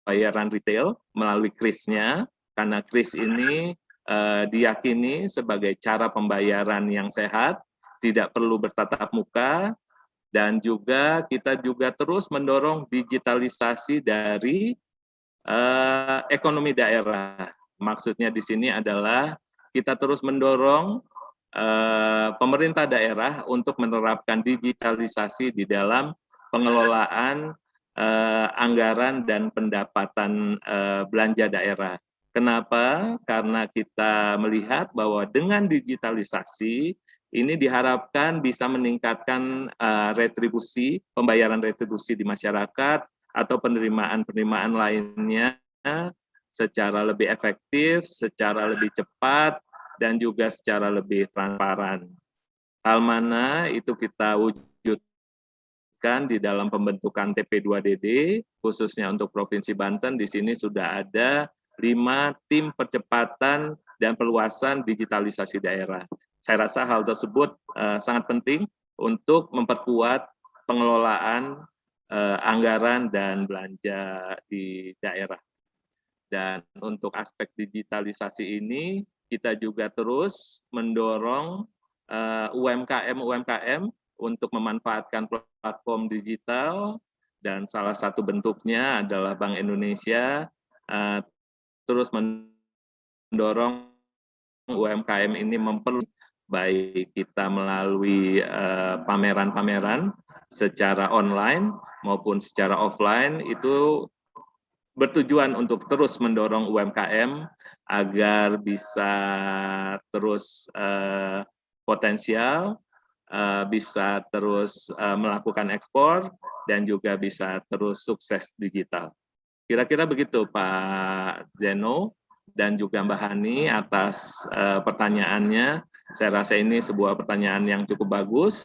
pembayaran retail melalui KRIS-nya, karena KRIS ini diyakini sebagai cara pembayaran yang sehat, tidak perlu bertatap muka, dan juga kita juga terus mendorong digitalisasi dari ekonomi daerah. Maksudnya di sini adalah kita terus mendorong pemerintah daerah untuk menerapkan digitalisasi di dalam pengelolaan anggaran dan pendapatan belanja daerah. Kenapa? Karena kita melihat bahwa dengan digitalisasi ini diharapkan bisa meningkatkan retribusi, pembayaran retribusi di masyarakat atau penerimaan-penerimaan lainnya secara lebih efektif, secara lebih cepat, dan juga secara lebih transparan. Hal mana itu kita wujudkan di dalam pembentukan TP2DD, khususnya untuk Provinsi Banten. Di sini sudah ada 5 tim percepatan dan perluasan digitalisasi daerah. Saya rasa hal tersebut sangat penting untuk memperkuat pengelolaan anggaran dan belanja di daerah. Dan untuk aspek digitalisasi ini, kita juga terus mendorong UMKM untuk memanfaatkan platform digital, dan salah satu bentuknya adalah Bank Indonesia terus mendorong UMKM ini memperluas, baik kita melalui pameran-pameran secara online maupun secara offline, itu bertujuan untuk terus mendorong UMKM agar bisa terus potensial, bisa terus melakukan ekspor, dan juga bisa terus sukses digital. Kira-kira begitu Pak Zeno dan juga Mbak Hani atas pertanyaannya. Saya rasa ini sebuah pertanyaan yang cukup bagus,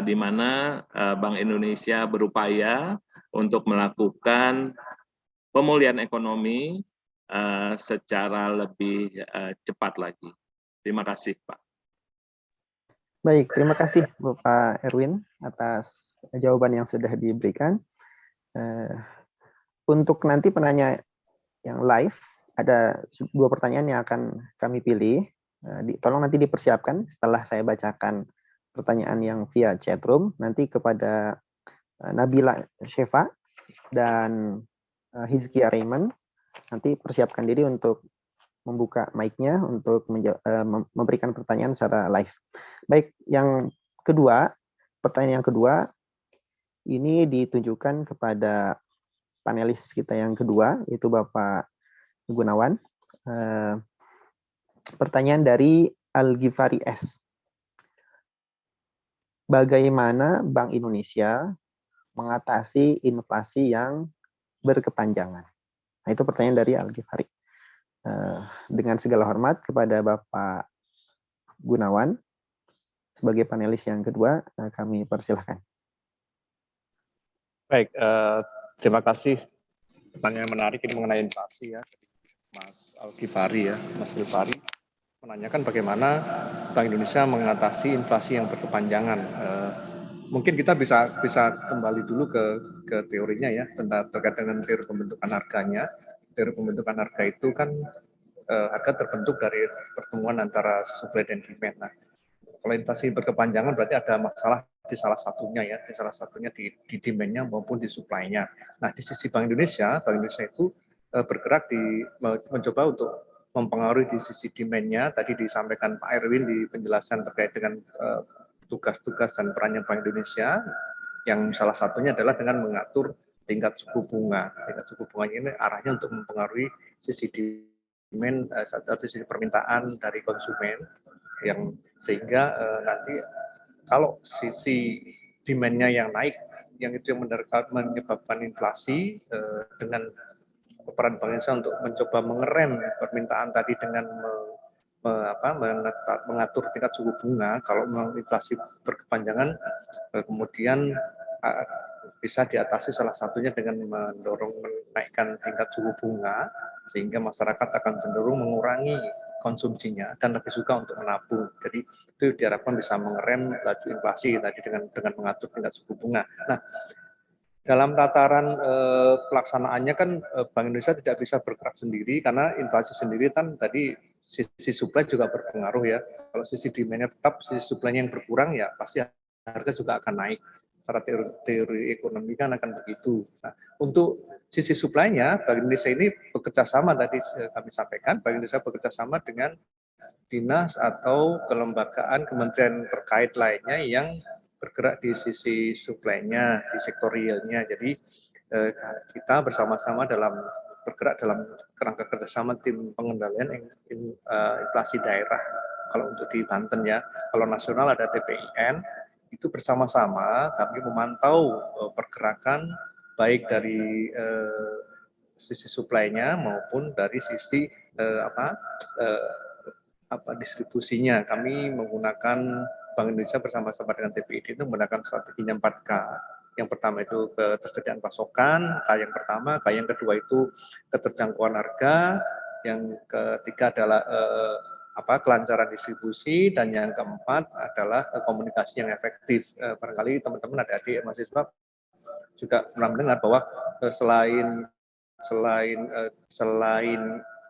di mana Bank Indonesia berupaya untuk melakukan pemulihan ekonomi secara lebih cepat lagi. Terima kasih Pak. Baik, terima kasih Bapak Erwin atas jawaban yang sudah diberikan. Untuk nanti penanya yang live, ada 2 pertanyaan yang akan kami pilih. Tolong nanti dipersiapkan setelah saya bacakan pertanyaan yang via chatroom, nanti kepada Nabila Shefa dan Hizkia Raymond, nanti persiapkan diri untuk membuka mic-nya untuk memberikan pertanyaan secara live. Baik, yang kedua, pertanyaan yang kedua, ini ditujukan kepada panelis kita yang kedua, yaitu Bapak Gunawan. Pertanyaan dari Al-Ghifari S. Bagaimana Bank Indonesia mengatasi inflasi yang berkepanjangan? Nah, itu pertanyaan dari Al-Ghifari. Dengan segala hormat kepada Bapak Gunawan, sebagai panelis yang kedua, kami persilahkan. Baik, terima kasih. Pertanyaan menarik ini mengenai inflasi ya, Mas Al-Ghifari ya, Mas Al-Ghifari menanyakan bagaimana Bank Indonesia mengatasi inflasi yang berkepanjangan. Mungkin kita bisa kembali dulu ke teorinya ya, tentang terkait dengan teori pembentukan harganya. Teori pembentukan harga itu kan harga terbentuk dari pertemuan antara supply dan demand. Nah, kalau inflasi berkepanjangan berarti ada masalah di salah satunya ya, di demand-nya maupun di supply-nya. Nah, di sisi Bank Indonesia itu bergerak mencoba untuk mempengaruhi di sisi demand-nya. Tadi disampaikan Pak Erwin di penjelasan terkait dengan tugas-tugas dan perannya Bank Indonesia, yang salah satunya adalah dengan mengatur tingkat suku bunga. Tingkat suku bunga ini arahnya untuk mempengaruhi sisi demand atau sisi permintaan dari konsumen, yang sehingga nanti kalau sisi demand-nya yang naik, yang itu yang menyebabkan inflasi, dengan peran Bank Indonesia untuk mencoba mengerem permintaan tadi dengan mengatur tingkat suku bunga. Kalau inflasi berkepanjangan, kemudian bisa diatasi salah satunya dengan mendorong menaikkan tingkat suku bunga, sehingga masyarakat akan cenderung mengurangi konsumsinya dan lebih suka untuk menabung. Jadi itu diharapkan bisa mengerem laju inflasi tadi dengan mengatur tingkat suku bunga. Nah, dalam tataran pelaksanaannya kan Bank Indonesia tidak bisa bergerak sendiri karena inflasi sendiri kan tadi sisi supply juga berpengaruh ya. Kalau sisi demand-nya tetap, sisi supply-nya yang berkurang ya pasti harga juga akan naik. Secara teori ekonomi kan akan begitu. Nah, untuk sisi supply-nya Bank Indonesia ini bekerja sama tadi kami sampaikan, Bank Indonesia bekerja sama dengan dinas atau kelembagaan kementerian terkait lainnya yang bergerak di sisi supply-nya, di sektor realnya. Jadi kita bersama-sama bergerak dalam kerangka kerjasama tim pengendalian inflasi daerah. Kalau untuk di Banten ya, kalau nasional ada TPIN, itu bersama-sama kami memantau pergerakan baik dari sisi supply-nya maupun dari sisi distribusinya. Kami menggunakan Bank Indonesia bersama-sama dengan TPID itu menggunakan strateginya 4K. Yang pertama itu ketersediaan pasokan, K yang pertama, K yang kedua itu keterjangkauan harga, yang ketiga adalah kelancaran distribusi, dan yang keempat adalah komunikasi yang efektif. Barangkali teman-teman adik-adik mahasiswa juga pernah mendengar bahwa selain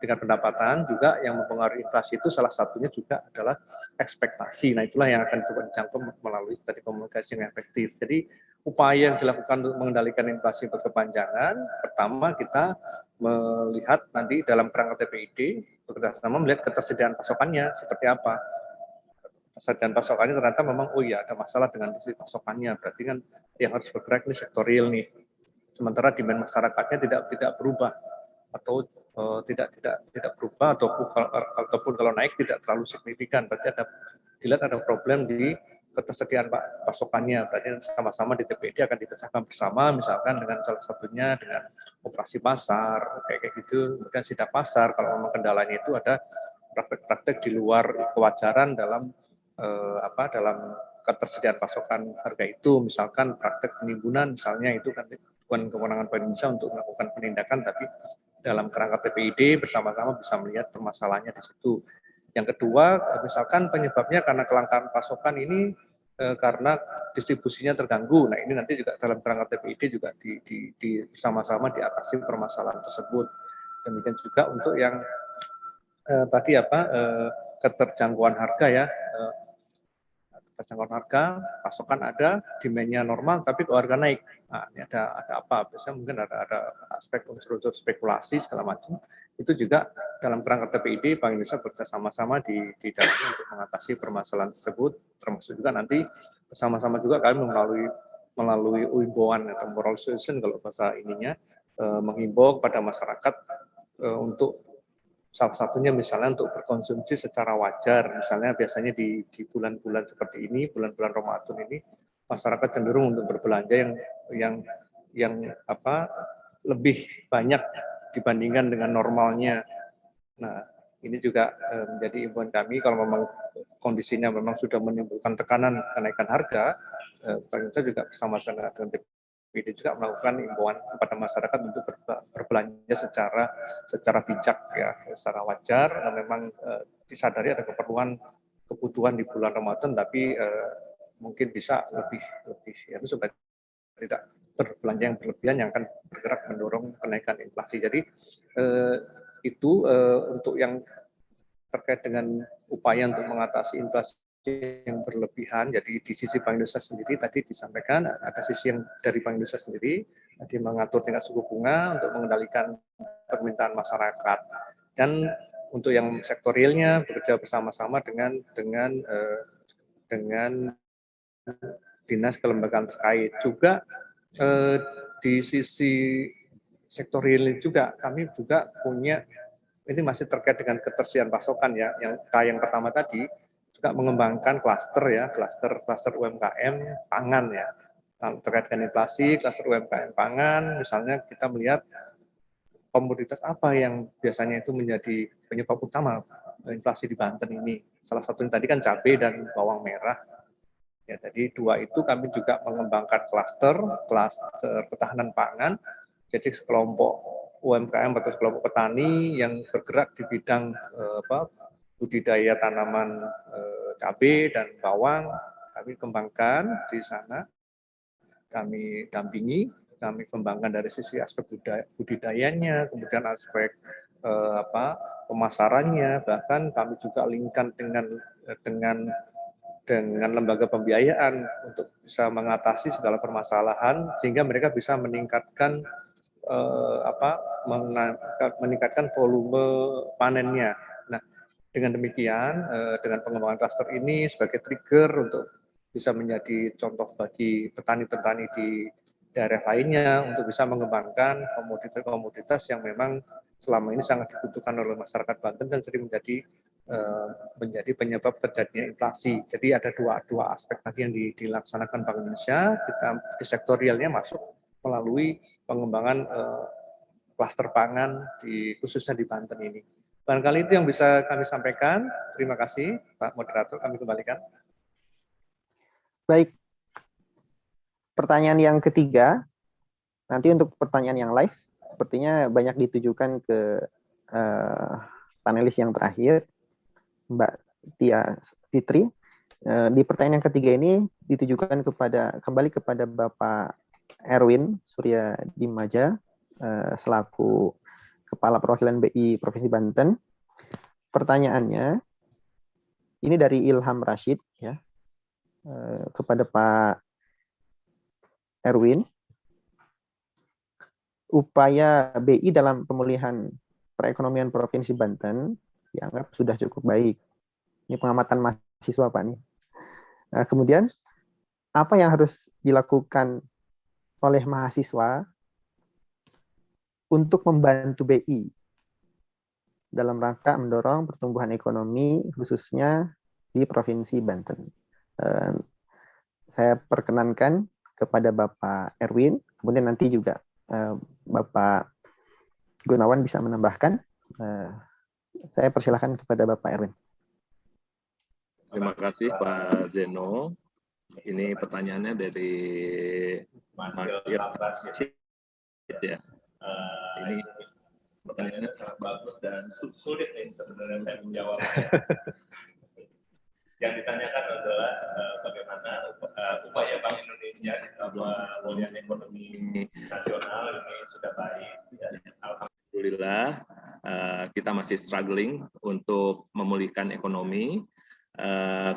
dengan pendapatan juga yang mempengaruhi inflasi itu salah satunya juga adalah ekspektasi. Nah, itulah yang akan coba dijangkau melalui tadi komunikasi yang efektif. Jadi upaya yang dilakukan untuk mengendalikan inflasi berkepanjangan, pertama kita melihat nanti dalam kerangka TPID bekerjasama melihat ketersediaan pasokannya seperti apa. Ketersediaan pasokannya ternyata memang ada masalah dengan sisi pasokannya, berarti kan yang harus bergerak ini sektor real nih. Sementara demand masyarakatnya tidak berubah atau tidak berubah, ataupun kalau naik tidak terlalu signifikan, berarti dilihat ada problem di ketersediaan pasokannya. Berarti sama-sama di TPID akan dipecahkan bersama, misalkan dengan salah satunya dengan operasi pasar kayak gitu, kemudian sidak pasar kalau memang kendalanya itu ada praktek-praktek di luar kewajaran dalam dalam ketersediaan pasokan harga itu, misalkan praktek penimbunan misalnya, itu kan bukan kewenangan Bank Indonesia untuk melakukan penindakan, tapi dalam kerangka TPID bersama-sama bisa melihat permasalahannya di situ. Yang kedua, misalkan penyebabnya karena kelangkaan pasokan ini karena distribusinya terganggu. Nah, ini nanti juga dalam kerangka TPID juga bersama-sama diatasi permasalahan tersebut. Demikian juga untuk yang keterjangkauan harga ya. Keterjangkauan harga, pasokan ada, demand-nya normal, tapi kalau harga naik. Nah, ini ada apa? Biasanya mungkin ada aspek unsur-unsur spekulasi segala macam. Itu juga dalam kerangka TPID Bank Indonesia bersama-sama di dalamnya untuk mengatasi permasalahan tersebut, termasuk juga nanti bersama-sama juga kami melalui himbauan atau moral suasion kalau bahasa ininya, menghimbau kepada masyarakat untuk salah satunya misalnya untuk berkonsumsi secara wajar. Misalnya biasanya di bulan-bulan seperti ini, bulan-bulan Ramadan ini, masyarakat cenderung untuk berbelanja yang lebih banyak dibandingkan dengan normalnya. Nah, ini juga menjadi himbauan kami kalau memang kondisinya memang sudah menimbulkan tekanan kenaikan harga, Bank Indonesia juga bersama-sama dengan TPID juga melakukan himbauan kepada masyarakat untuk berbelanja secara bijak ya, secara wajar. Memang disadari ada kebutuhan di bulan Ramadan, tapi mungkin bisa lebih ya, supaya tidak berbelanja yang berlebihan yang akan bergerak mendorong kenaikan inflasi. Jadi itu untuk yang terkait dengan upaya untuk mengatasi inflasi yang berlebihan. Jadi di sisi Bank Indonesia sendiri tadi disampaikan ada sisi yang dari Bank Indonesia sendiri tadi mengatur tingkat suku bunga untuk mengendalikan permintaan masyarakat, dan untuk yang sektor realnya bekerja bersama-sama dengan dinas kelembagaan terkait. Juga di sisi sektor real juga kami juga punya, ini masih terkait dengan ketersediaan pasokan ya, yang pertama tadi juga mengembangkan klaster UMKM pangan ya, terkait dengan inflasi, klaster UMKM pangan. Misalnya kita melihat komoditas apa yang biasanya itu menjadi penyebab utama inflasi di Banten ini. Salah satunya tadi kan cabai dan bawang merah. Ya, jadi dua itu kami juga mengembangkan klaster ketahanan pangan. Jadi sekelompok UMKM atau sekelompok petani yang bergerak di bidang budidaya tanaman cabai dan bawang, kami kembangkan di sana, kami dampingi kami kembangkan dari sisi aspek budidayanya, kemudian aspek pemasarannya, bahkan kami juga linkkan dengan lembaga pembiayaan untuk bisa mengatasi segala permasalahan sehingga mereka bisa meningkatkan meningkatkan volume panennya. Nah, dengan demikian, dengan pengembangan klaster ini sebagai trigger untuk bisa menjadi contoh bagi petani-petani di daerah lainnya untuk bisa mengembangkan komoditas-komoditas yang memang selama ini sangat dibutuhkan oleh masyarakat Banten dan sering menjadi penyebab terjadinya inflasi. Jadi ada dua aspek tadi yang dilaksanakan Bank Indonesia. Kita di sektorialnya masuk melalui pengembangan klaster pangan khususnya di Banten ini. Barangkali itu yang bisa kami sampaikan. Terima kasih Pak Moderator, kami kembalikan. Baik. Pertanyaan yang ketiga, nanti untuk pertanyaan yang live, sepertinya banyak ditujukan ke panelis yang terakhir, Mbak Tia Fitri. Di pertanyaan yang ketiga ini ditujukan kembali kepada Bapak Erwin Surya Dimaja, selaku Kepala Perwakilan BI Provinsi Banten. Pertanyaannya, ini dari Ilham Rashid, ya, kepada Pak Erwin. Upaya BI dalam pemulihan perekonomian Provinsi Banten dianggap sudah cukup baik. Ini pengamatan mahasiswa, Pak. Nih. Nah, kemudian, apa yang harus dilakukan oleh mahasiswa untuk membantu BI dalam rangka mendorong pertumbuhan ekonomi, khususnya di Provinsi Banten? Saya perkenankan kepada Bapak Erwin, kemudian nanti juga Bapak Gunawan bisa menambahkan. Saya persilahkan kepada Bapak Erwin. Terima kasih Pak Zeno. Ini pertanyaannya dari Mas Irfan ya. Ini pertanyaannya sangat bagus dan sulit nih sebenarnya saya menjawabnya. Yang ditanyakan adalah bagaimana upaya Bank Indonesia dalam pemulihan ekonomi nasional ini sudah baik. Ya. Alhamdulillah kita masih struggling untuk memulihkan ekonomi.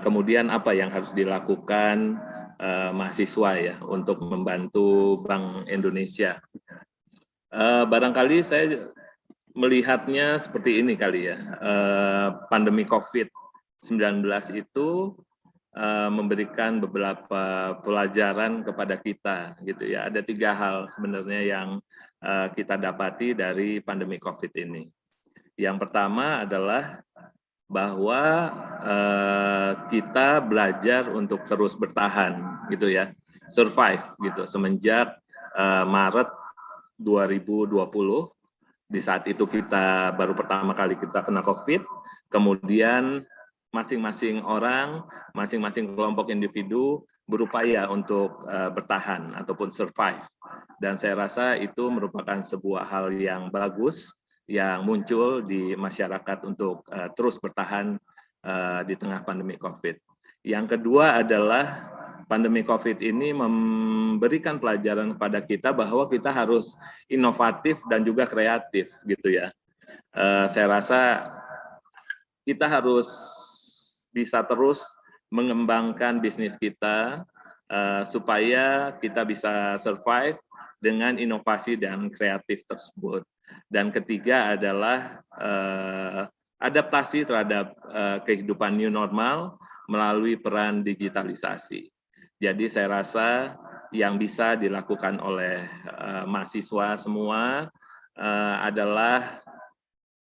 Kemudian apa yang harus dilakukan mahasiswa ya untuk membantu Bank Indonesia? Barangkali saya melihatnya seperti ini kali ya. Pandemi COVID-19 itu memberikan beberapa pelajaran kepada kita gitu ya. Ada 3 hal sebenarnya yang kita dapati dari pandemi COVID ini. Yang pertama adalah bahwa kita belajar untuk terus bertahan gitu ya, survive gitu semenjak Maret 2020. Di saat itu kita baru pertama kali kita kena COVID, kemudian masing-masing orang, masing-masing kelompok individu berupaya untuk bertahan ataupun survive. Dan saya rasa itu merupakan sebuah hal yang bagus yang muncul di masyarakat untuk terus bertahan di tengah pandemi COVID. Yang kedua adalah pandemi COVID ini memberikan pelajaran kepada kita bahwa kita harus inovatif dan juga kreatif gitu ya. Saya rasa kita harus bisa terus mengembangkan bisnis kita supaya kita bisa survive dengan inovasi dan kreatif tersebut. Dan ketiga adalah adaptasi terhadap kehidupan new normal melalui peran digitalisasi. Jadi saya rasa yang bisa dilakukan oleh mahasiswa semua adalah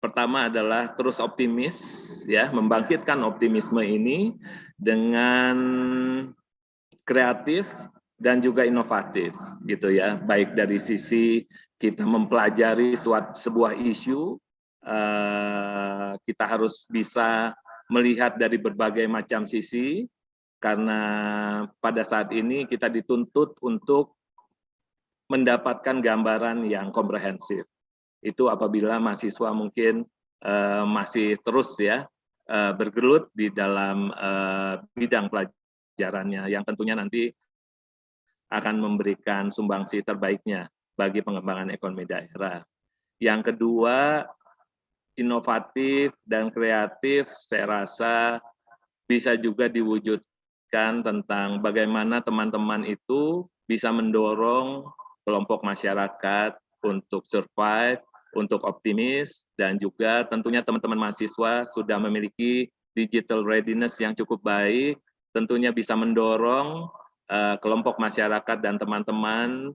pertama adalah terus optimis ya, membangkitkan optimisme ini dengan kreatif dan juga inovatif gitu ya, baik dari sisi kita mempelajari sebuah isu, kita harus bisa melihat dari berbagai macam sisi, karena pada saat ini kita dituntut untuk mendapatkan gambaran yang komprehensif. Itu apabila mahasiswa mungkin masih terus ya bergelut di dalam bidang pelajarannya, yang tentunya nanti akan memberikan sumbangsi terbaiknya bagi pengembangan ekonomi daerah. Yang kedua, inovatif dan kreatif saya rasa bisa juga diwujudkan tentang bagaimana teman-teman itu bisa mendorong kelompok masyarakat untuk survive, untuk optimis, dan juga tentunya teman-teman mahasiswa sudah memiliki digital readiness yang cukup baik, tentunya bisa mendorong kelompok masyarakat dan teman-teman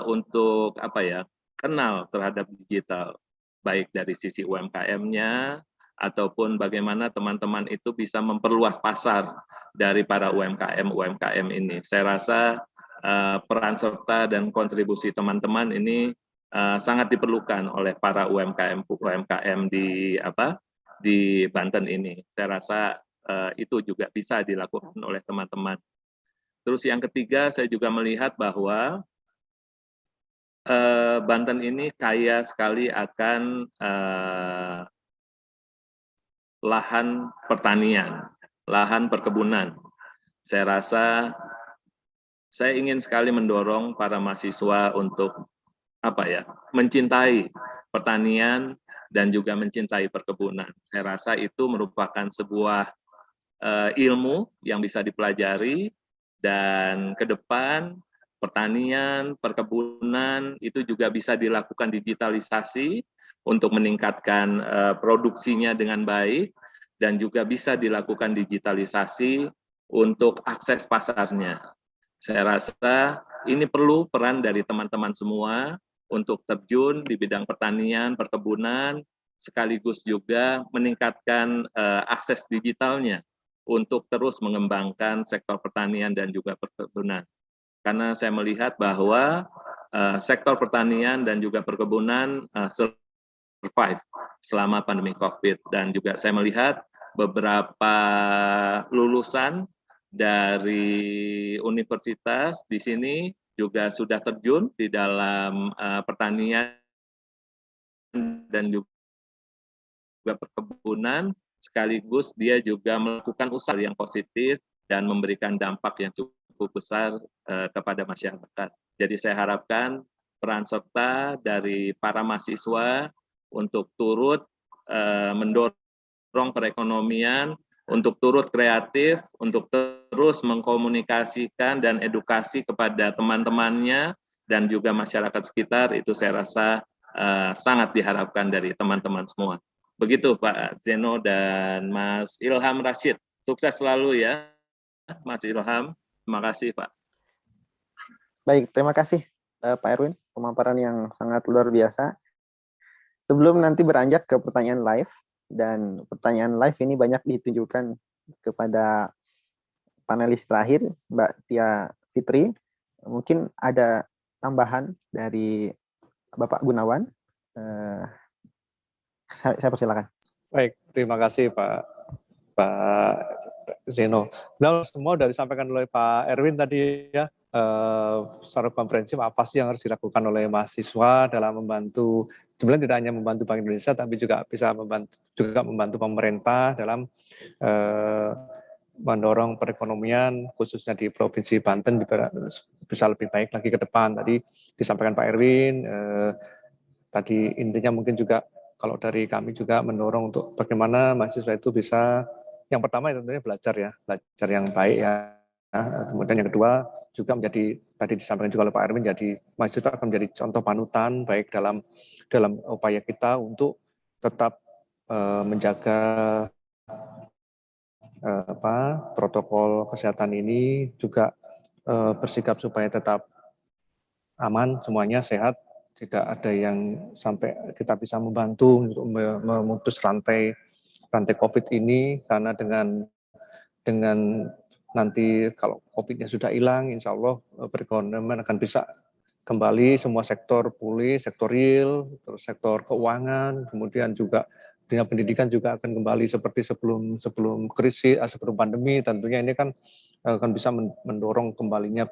untuk kenal terhadap digital, baik dari sisi UMKM-nya ataupun bagaimana teman-teman itu bisa memperluas pasar dari para UMKM ini. Saya rasa peran serta dan kontribusi teman-teman ini sangat diperlukan oleh para UMKM di Banten ini. Saya rasa itu juga bisa dilakukan oleh teman-teman. Terus yang ketiga, saya juga melihat bahwa Banten ini kaya sekali akan lahan pertanian, lahan perkebunan. Saya rasa saya ingin sekali mendorong para mahasiswa untuk mencintai pertanian dan juga mencintai perkebunan. Saya rasa itu merupakan sebuah ilmu yang bisa dipelajari, dan ke depan pertanian, perkebunan itu juga bisa dilakukan digitalisasi untuk meningkatkan produksinya dengan baik, dan juga bisa dilakukan digitalisasi untuk akses pasarnya. Saya rasa ini perlu peran dari teman-teman semua untuk terjun di bidang pertanian, perkebunan, sekaligus juga meningkatkan akses digitalnya untuk terus mengembangkan sektor pertanian dan juga perkebunan. Karena saya melihat bahwa sektor pertanian dan juga perkebunan survive selama pandemi COVID, dan juga saya melihat beberapa lulusan dari universitas di sini juga sudah terjun di dalam pertanian dan juga perkebunan, sekaligus dia juga melakukan usaha yang positif dan memberikan dampak yang cukup besar kepada masyarakat. Jadi saya harapkan peran serta dari para mahasiswa untuk turut mendorong perekonomian, untuk turut kreatif, untuk terus mengkomunikasikan dan edukasi kepada teman-temannya dan juga masyarakat sekitar, itu saya rasa sangat diharapkan dari teman-teman semua. Begitu Pak Zeno dan Mas Ilham Rashid. Sukses selalu ya Mas Ilham. Terima kasih Pak. Baik, terima kasih Pak Erwin, pemaparan yang sangat luar biasa. Sebelum nanti beranjak ke pertanyaan live, dan pertanyaan live ini banyak ditujukan kepada panelis terakhir, Mbak Tia Fitri. Mungkin ada tambahan dari Bapak Gunawan. Saya persilakan. Baik, terima kasih Pak Zeno. Nah, semua dari disampaikan oleh Pak Erwin tadi ya, secara komprehensif apa sih yang harus dilakukan oleh mahasiswa dalam membantu, sebenarnya tidak hanya membantu Bank Indonesia, tapi juga bisa membantu pemerintah dalam mendorong perekonomian, khususnya di Provinsi Banten bisa lebih baik lagi ke depan. Tadi disampaikan Pak Erwin, tadi intinya mungkin juga kalau dari kami juga mendorong untuk bagaimana mahasiswa itu bisa, yang pertama tentunya belajar yang baik ya. Kemudian yang kedua juga menjadi, tadi disampaikan juga oleh Pak Erwin, jadi mahasiswa akan menjadi contoh panutan baik dalam upaya kita untuk tetap menjaga protokol kesehatan ini, juga bersikap supaya tetap aman, semuanya sehat, tidak ada yang sampai kita bisa membantu untuk memutus rantai COVID ini, karena dengan nanti kalau COVID-nya sudah hilang, insya Allah perekonomian akan bisa kembali, semua sektor pulih, sektor real, terus sektor keuangan, kemudian juga dunia pendidikan juga akan kembali seperti sebelum krisis, sebelum pandemi. Tentunya ini kan akan bisa mendorong kembalinya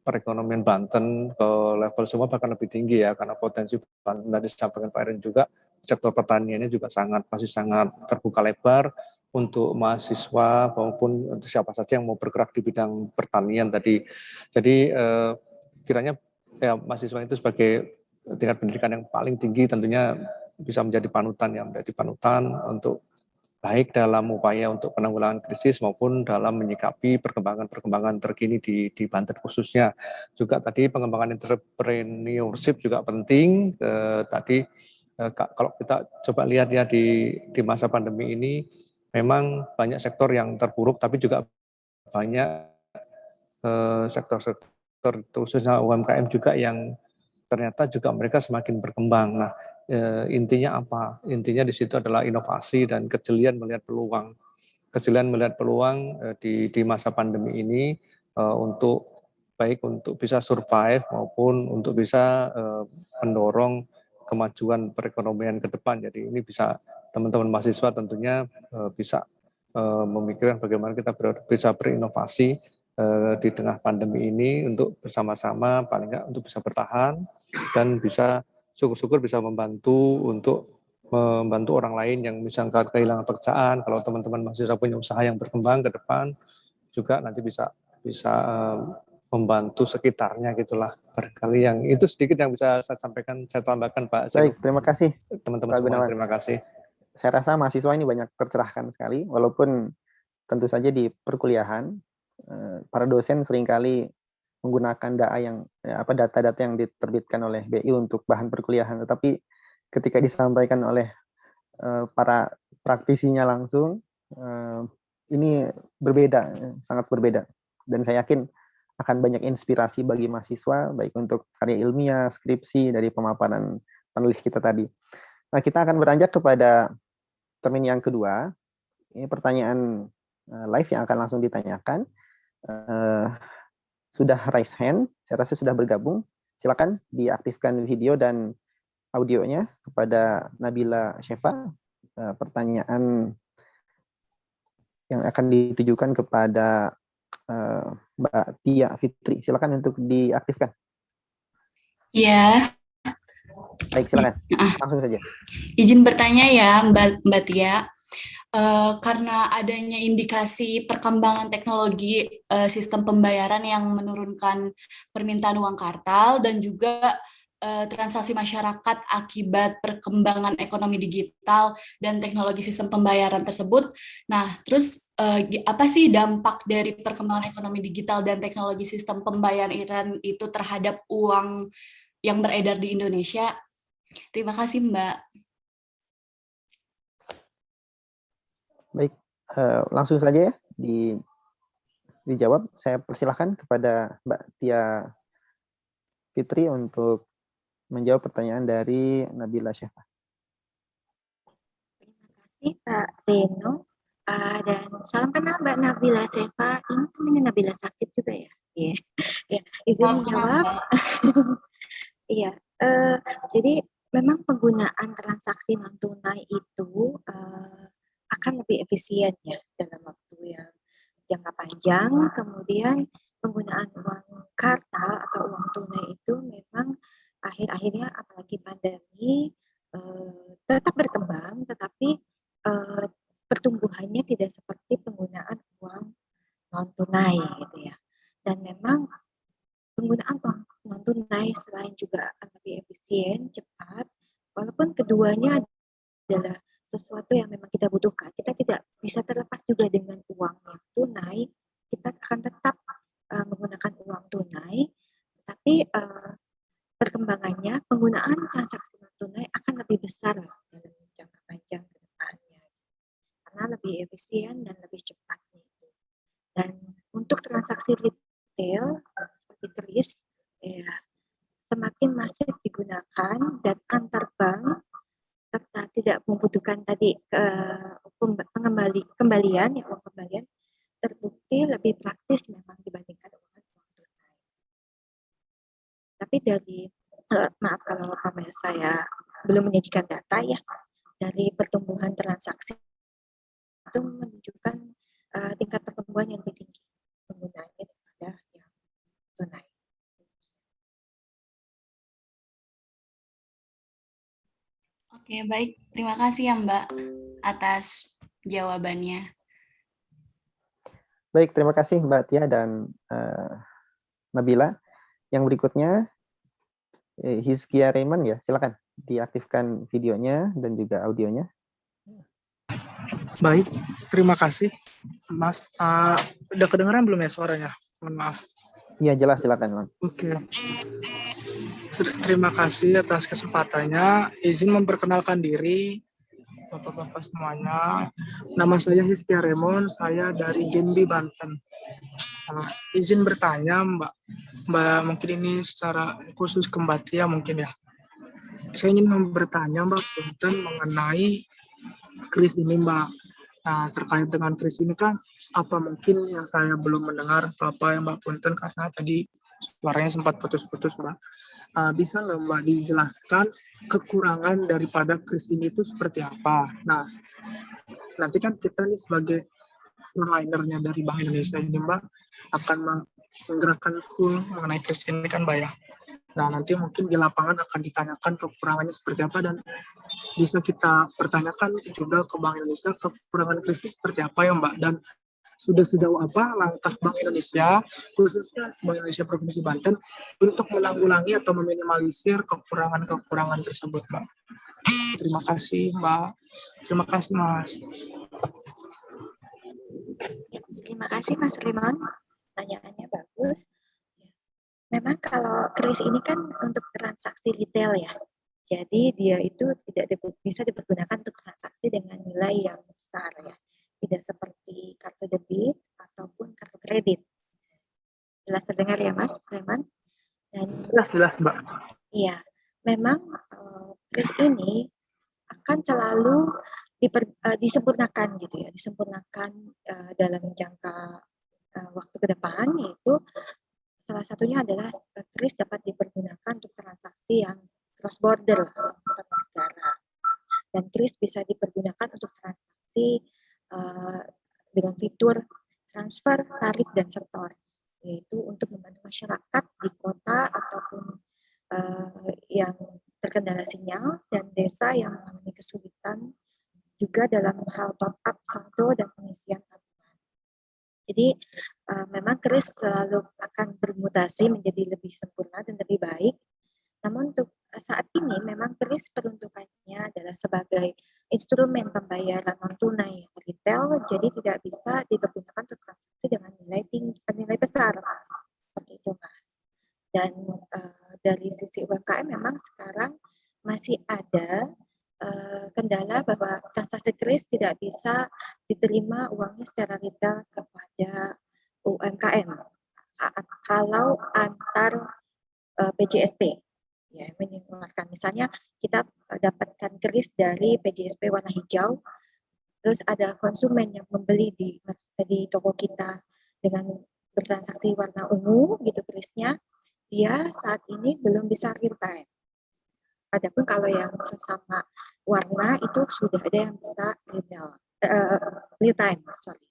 perekonomian Banten ke level semua bahkan lebih tinggi ya, karena potensi Banten tadi disampaikan Pak Erin juga, sektor pertaniannya juga masih sangat terbuka lebar untuk mahasiswa maupun untuk siapa saja yang mau bergerak di bidang pertanian tadi. Jadi kiranya ya mahasiswa itu sebagai tingkat pendidikan yang paling tinggi tentunya bisa menjadi panutan untuk baik dalam upaya untuk penanggulangan krisis maupun dalam menyikapi perkembangan terkini di Banten khususnya. Juga tadi pengembangan entrepreneurship juga penting. Kalau kita coba lihat ya di masa pandemi ini, memang banyak sektor yang terpuruk, tapi juga banyak sektor-sektor khususnya UMKM juga yang ternyata juga mereka semakin berkembang. Nah, intinya apa? Intinya di situ adalah inovasi dan kejelian melihat peluang. Kejelian melihat peluang di masa pandemi ini untuk bisa survive maupun untuk bisa mendorong kemajuan perekonomian ke depan. Jadi ini bisa teman-teman mahasiswa tentunya bisa memikirkan bagaimana kita bisa berinovasi di tengah pandemi ini untuk bersama-sama paling nggak untuk bisa bertahan dan bisa syukur-syukur bisa membantu orang lain yang misalkan kehilangan pekerjaan. Kalau teman-teman mahasiswa punya usaha yang berkembang ke depan juga nanti bisa membantu sekitarnya gitulah. Barangkali yang itu sedikit yang bisa saya sampaikan, saya tambahkan Pak. Baik, terima kasih teman-teman Pak semua. Gunawan. Terima kasih. Saya rasa mahasiswa ini banyak tercerahkan sekali, walaupun tentu saja di perkuliahan para dosen seringkali menggunakan data-data yang diterbitkan oleh BI untuk bahan perkuliahan, tetapi ketika disampaikan oleh para praktisinya langsung, ini berbeda, sangat berbeda. Dan saya yakin akan banyak inspirasi bagi mahasiswa, baik untuk karya ilmiah, skripsi, dari pemaparan panelis kita tadi. Nah, kita akan beranjak kepada termin yang kedua. Ini pertanyaan live yang akan langsung ditanyakan. Sudah raise hand, saya rasa sudah bergabung. Silakan diaktifkan video dan audionya kepada Nabila Syefa. Pertanyaan yang akan ditujukan kepada Mbak Tia Fitri. Silakan untuk diaktifkan. Ya. Baik, silakan. Langsung saja. Izin bertanya ya, Mbak Tia. Karena adanya indikasi perkembangan teknologi sistem pembayaran yang menurunkan permintaan uang kartal dan juga transaksi masyarakat akibat perkembangan ekonomi digital dan teknologi sistem pembayaran tersebut. Nah, terus apa sih dampak dari perkembangan ekonomi digital dan teknologi sistem pembayaran itu terhadap uang yang beredar di Indonesia? Terima kasih, Mbak. Baik, langsung saja ya dijawab. Saya persilahkan kepada Mbak Tia Fitri untuk menjawab pertanyaan dari Nabila Syefa. Terima kasih Pak Zeno. Dan salam kenal Mbak Nabila Syefa. Ini namanya Nabila sakit juga ya? Iya. Ya, izin menjawab. Iya. Jadi memang penggunaan transaksi non tunai itu akan lebih efisien ya dalam waktu yang jangka panjang. Kemudian penggunaan uang kartal atau uang tunai itu memang akhir-akhirnya apalagi pandemi tetap berkembang, tetapi pertumbuhannya tidak seperti penggunaan uang non tunai gitu ya. Dan memang penggunaan uang non tunai selain juga akan lebih efisien, cepat, walaupun keduanya adalah sesuatu yang memang kita butuhkan. Kita tidak bisa terlepas juga dengan uang yang tunai. Kita akan tetap menggunakan uang tunai, tapi perkembangannya penggunaan transaksi non tunai akan lebih besar dalam jangka panjang ke depannya, karena lebih efisien dan lebih cepat. Dan untuk transaksi retail seperti kris, ya, semakin masif digunakan dan antar bank serta tidak membutuhkan tadi kembalian terbukti lebih praktis memang dibandingkan dengan uang tunai. Tapi dari maaf kalau saya belum menyajikan data ya, dari pertumbuhan transaksi itu menunjukkan tingkat pertumbuhan yang lebih tinggi penggunaannya daripada yang tunai. Oke, baik. Terima kasih ya Mbak atas jawabannya. Baik, terima kasih Mbak Tia dan Nabila. Yang berikutnya, Hizkia Raymond ya, silakan diaktifkan videonya dan juga audionya. Baik, terima kasih, Mas. Udah kedengeran belum ya suaranya? Mohon maaf. Iya, jelas, silakan. Oke. Terima kasih atas kesempatannya. Izin memperkenalkan diri, Bapak-bapak semuanya. Nama saya Hizkia Raymond, saya dari Jambi, Banten. Izin bertanya, Mbak. Mungkin ini secara khusus ke Mbak Tia mungkin ya. Saya ingin bertanya, Mbak Punten, mengenai kris ini, Mbak. Nah, terkait dengan kris ini kan, apa mungkin yang saya belum mendengar apa yang Mbak Punten, karena tadi suaranya sempat putus-putus, Mbak. Bisa nggak Mbak dijelaskan kekurangan daripada kris ini itu seperti apa? Nah, nanti kan kita nih sebagai frontlinernya dari Bank Indonesia ini, Mbak, akan menggerakkan full mengenai kris ini kan, Mbak ya. Nah, nanti mungkin di lapangan akan ditanyakan kekurangannya seperti apa, dan bisa kita pertanyakan juga ke Bank Indonesia kekurangan kris itu seperti apa ya, Mbak, dan sudah sejauh apa langkah Bank Indonesia, khususnya Bank Indonesia Provinsi Banten, untuk menanggulangi atau meminimalisir kekurangan-kekurangan tersebut, Mbak. Terima kasih, Mbak. Terima kasih, Mas. Terima kasih Mas Rimon, pertanyaannya bagus. Memang kalau kris ini kan untuk transaksi retail ya, jadi dia itu tidak bisa dipergunakan untuk transaksi dengan nilai yang besar ya, tidak seperti kartu debit ataupun kartu kredit. Jelas terdengar ya Mas Rimon? Dan Jelas, Mbak. iya, memang kris ini akan selalu disempurnakan gitu ya, disempurnakan dalam jangka waktu ke depan, yaitu salah satunya adalah kris dapat dipergunakan untuk transaksi yang cross border antar negara, dan kris bisa dipergunakan untuk transaksi dengan fitur transfer, tarik, dan setor, yaitu untuk membantu masyarakat di kota ataupun yang terkendala sinyal dan desa yang mengalami kesulitan juga dalam hal top up saldo dan pengisian tabungan. Jadi memang kris selalu akan bermutasi menjadi lebih sempurna dan lebih baik. Namun untuk saat ini memang kris peruntukannya adalah sebagai instrumen pembayaran non tunai retail, jadi tidak bisa dipergunakan untuk transaksi dengan nilai besar seperti itu, Mas. Dan dari sisi UMKM memang sekarang masih ada kendala bahwa transaksi kris tidak bisa diterima uangnya secara retail kepada UMKM kalau antar PJSP ya, mengeluarkan. Misalnya kita dapatkan kris dari PJSP warna hijau, terus ada konsumen yang membeli di toko kita dengan bertransaksi warna ungu gitu krisnya, dia saat ini belum bisa real time. Adapun kalau yang sesama warna itu sudah ada yang bisa real time, sorry.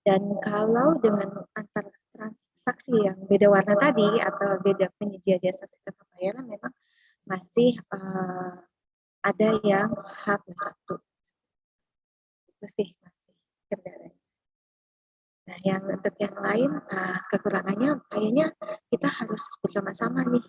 Dan kalau dengan antar transaksi yang beda warna tadi atau beda penyedia jasa sistem pembayaran, memang masih ada yang H+1. Itu sih masih kendalanya. Nah, yang untuk yang lain kekurangannya kayaknya kita harus bersama-sama nih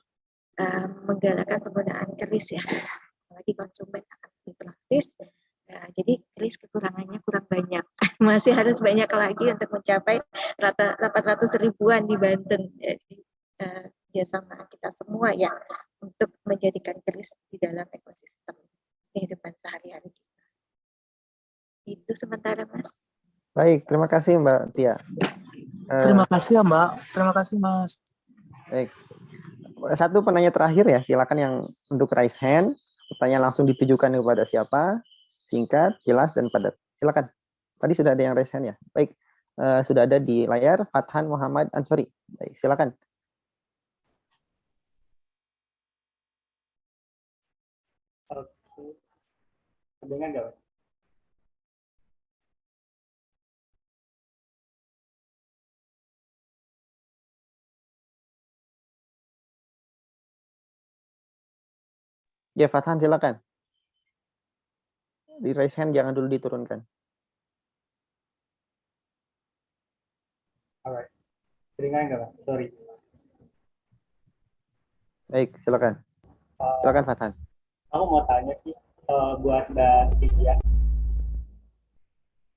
menggalakkan penggunaan kris ya, apalagi konsumen akan lebih praktis. Jadi kris kekurangannya kurang banyak, masih harus banyak lagi untuk mencapai rata 800 ribuan di Banten. Jadi kerjasama kita semua ya untuk menjadikan kris di dalam ekosistem kehidupan sehari-hari kita. Itu sementara, Mas. Baik, terima kasih Mbak Tia. Terima kasih ya Mbak, terima kasih Mas. Baik. Satu penanya terakhir ya, silakan yang untuk raise hand, pertanyaan langsung ditujukan kepada siapa, singkat, jelas, dan padat. Silakan. Tadi sudah ada yang raise hand ya. Baik, sudah ada di layar Fathan Muhammad Ansori. Baik, silakan. Dengan nggak? Ya, Fathan silakan. Di raise hand jangan dulu diturunkan. Alright. Kedengaran nggak, Pak? Sorry. Baik, silakan. Silakan Fatan. Aku mau tanya sih buat Mbak Tia.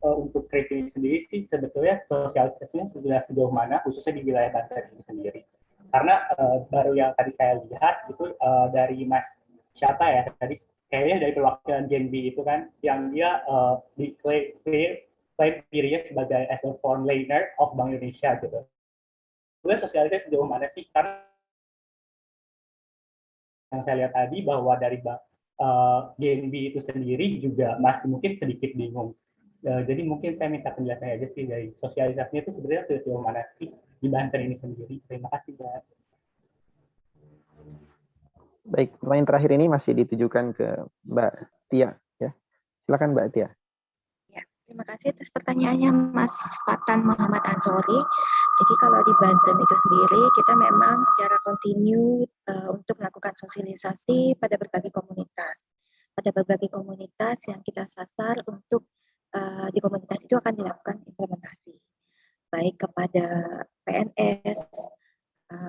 Untuk kris ini sendiri sih sebetulnya sosialisasinya sudah sejauh mana khususnya di wilayah Banten ini sendiri. Karena baru yang tadi saya lihat itu dari Mas siapa ya tadi kayaknya dari perwakilan Gen B itu kan yang dia claim dirinya sebagai as a foreign learner of Bank Indonesia gitu. Sebenarnya sosialisasi sejauh mana sih? Karena yang saya lihat tadi bahwa dari Gen B itu sendiri juga masih mungkin sedikit bingung. Jadi mungkin saya minta penjelasan aja sih dari sosialisasinya itu sebenarnya sudah sejauh mana sih di Banten ini sendiri. Terima kasih, Mbak. Baik, pertanyaan terakhir ini masih ditujukan ke Mbak Tia. Ya. Silakan Mbak Tia. Ya, terima kasih atas pertanyaannya Mas Fatan Muhammad Ansori. Jadi kalau di Banten itu sendiri kita memang secara kontinu untuk melakukan sosialisasi pada berbagai komunitas. Pada berbagai komunitas yang kita sasar untuk di komunitas itu akan dilakukan implementasi. Baik kepada PNS,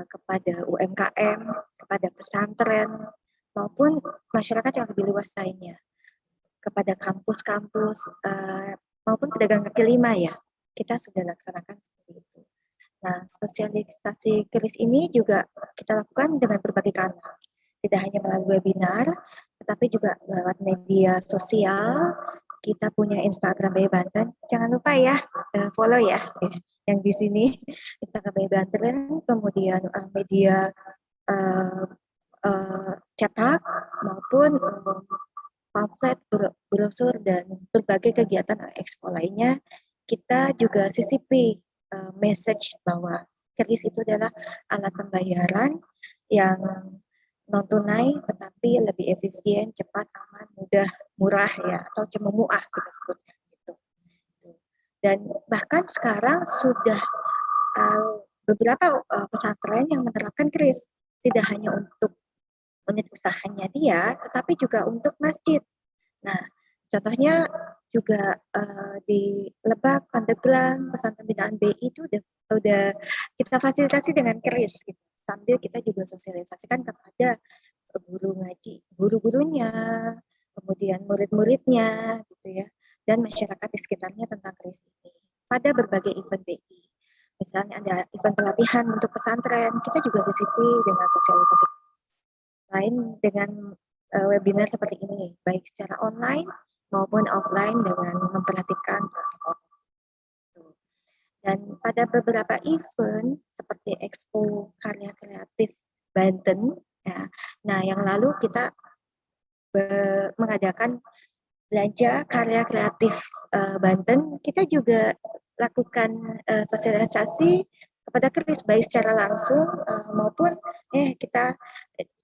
kepada UMKM, kepada pesantren, maupun masyarakat yang lebih luas lainnya. Kepada kampus-kampus, maupun pedagang kaki lima ya, kita sudah laksanakan seperti itu. Nah, sosialisasi kris ini juga kita lakukan dengan berbagai kanal. Tidak hanya melalui webinar, tetapi juga lewat media sosial. Kita punya Instagram BI Banten. Jangan lupa ya, follow ya, yang di sini. Instagram BI Banten, kemudian media cetak maupun pamflet, brosur, dan berbagai kegiatan expo lainnya. Kita juga sisipi message bahwa kris itu adalah alat pembayaran yang non tunai tetapi lebih efisien, cepat, aman, mudah, murah ya, atau cemumuah kita sebutnya gitu. Dan bahkan sekarang sudah beberapa pesantren yang menerapkan kris, tidak hanya untuk unit usahanya dia, tetapi juga untuk masjid. Nah, contohnya juga di Lebak, Pandeglang, pesantren binaan BI itu udah kita fasilitasi dengan kris gitu. Sambil kita juga sosialisasikan kepada guru ngaji, guru-gurunya, kemudian murid-muridnya gitu ya, dan masyarakat di sekitarnya tentang kris ini pada berbagai event BI. Misalnya ada event pelatihan untuk pesantren, kita juga sisipi dengan sosialisasi lain dengan webinar seperti ini, baik secara online maupun offline dengan memperhatikan protokol. Dan pada beberapa event seperti Expo Karya Kreatif Banten, ya, nah yang lalu kita mengadakan belanja karya kreatif Banten, kita juga lakukan sosialisasi kepada kris baik secara langsung maupun kita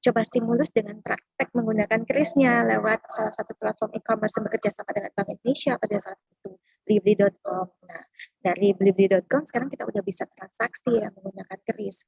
coba stimulus dengan praktek menggunakan krisnya lewat salah satu platform e-commerce yang bekerja sama dengan Bank Indonesia pada saat itu, Blibli.com. Nah, dari Blibli.com sekarang kita udah bisa transaksi ya menggunakan kris.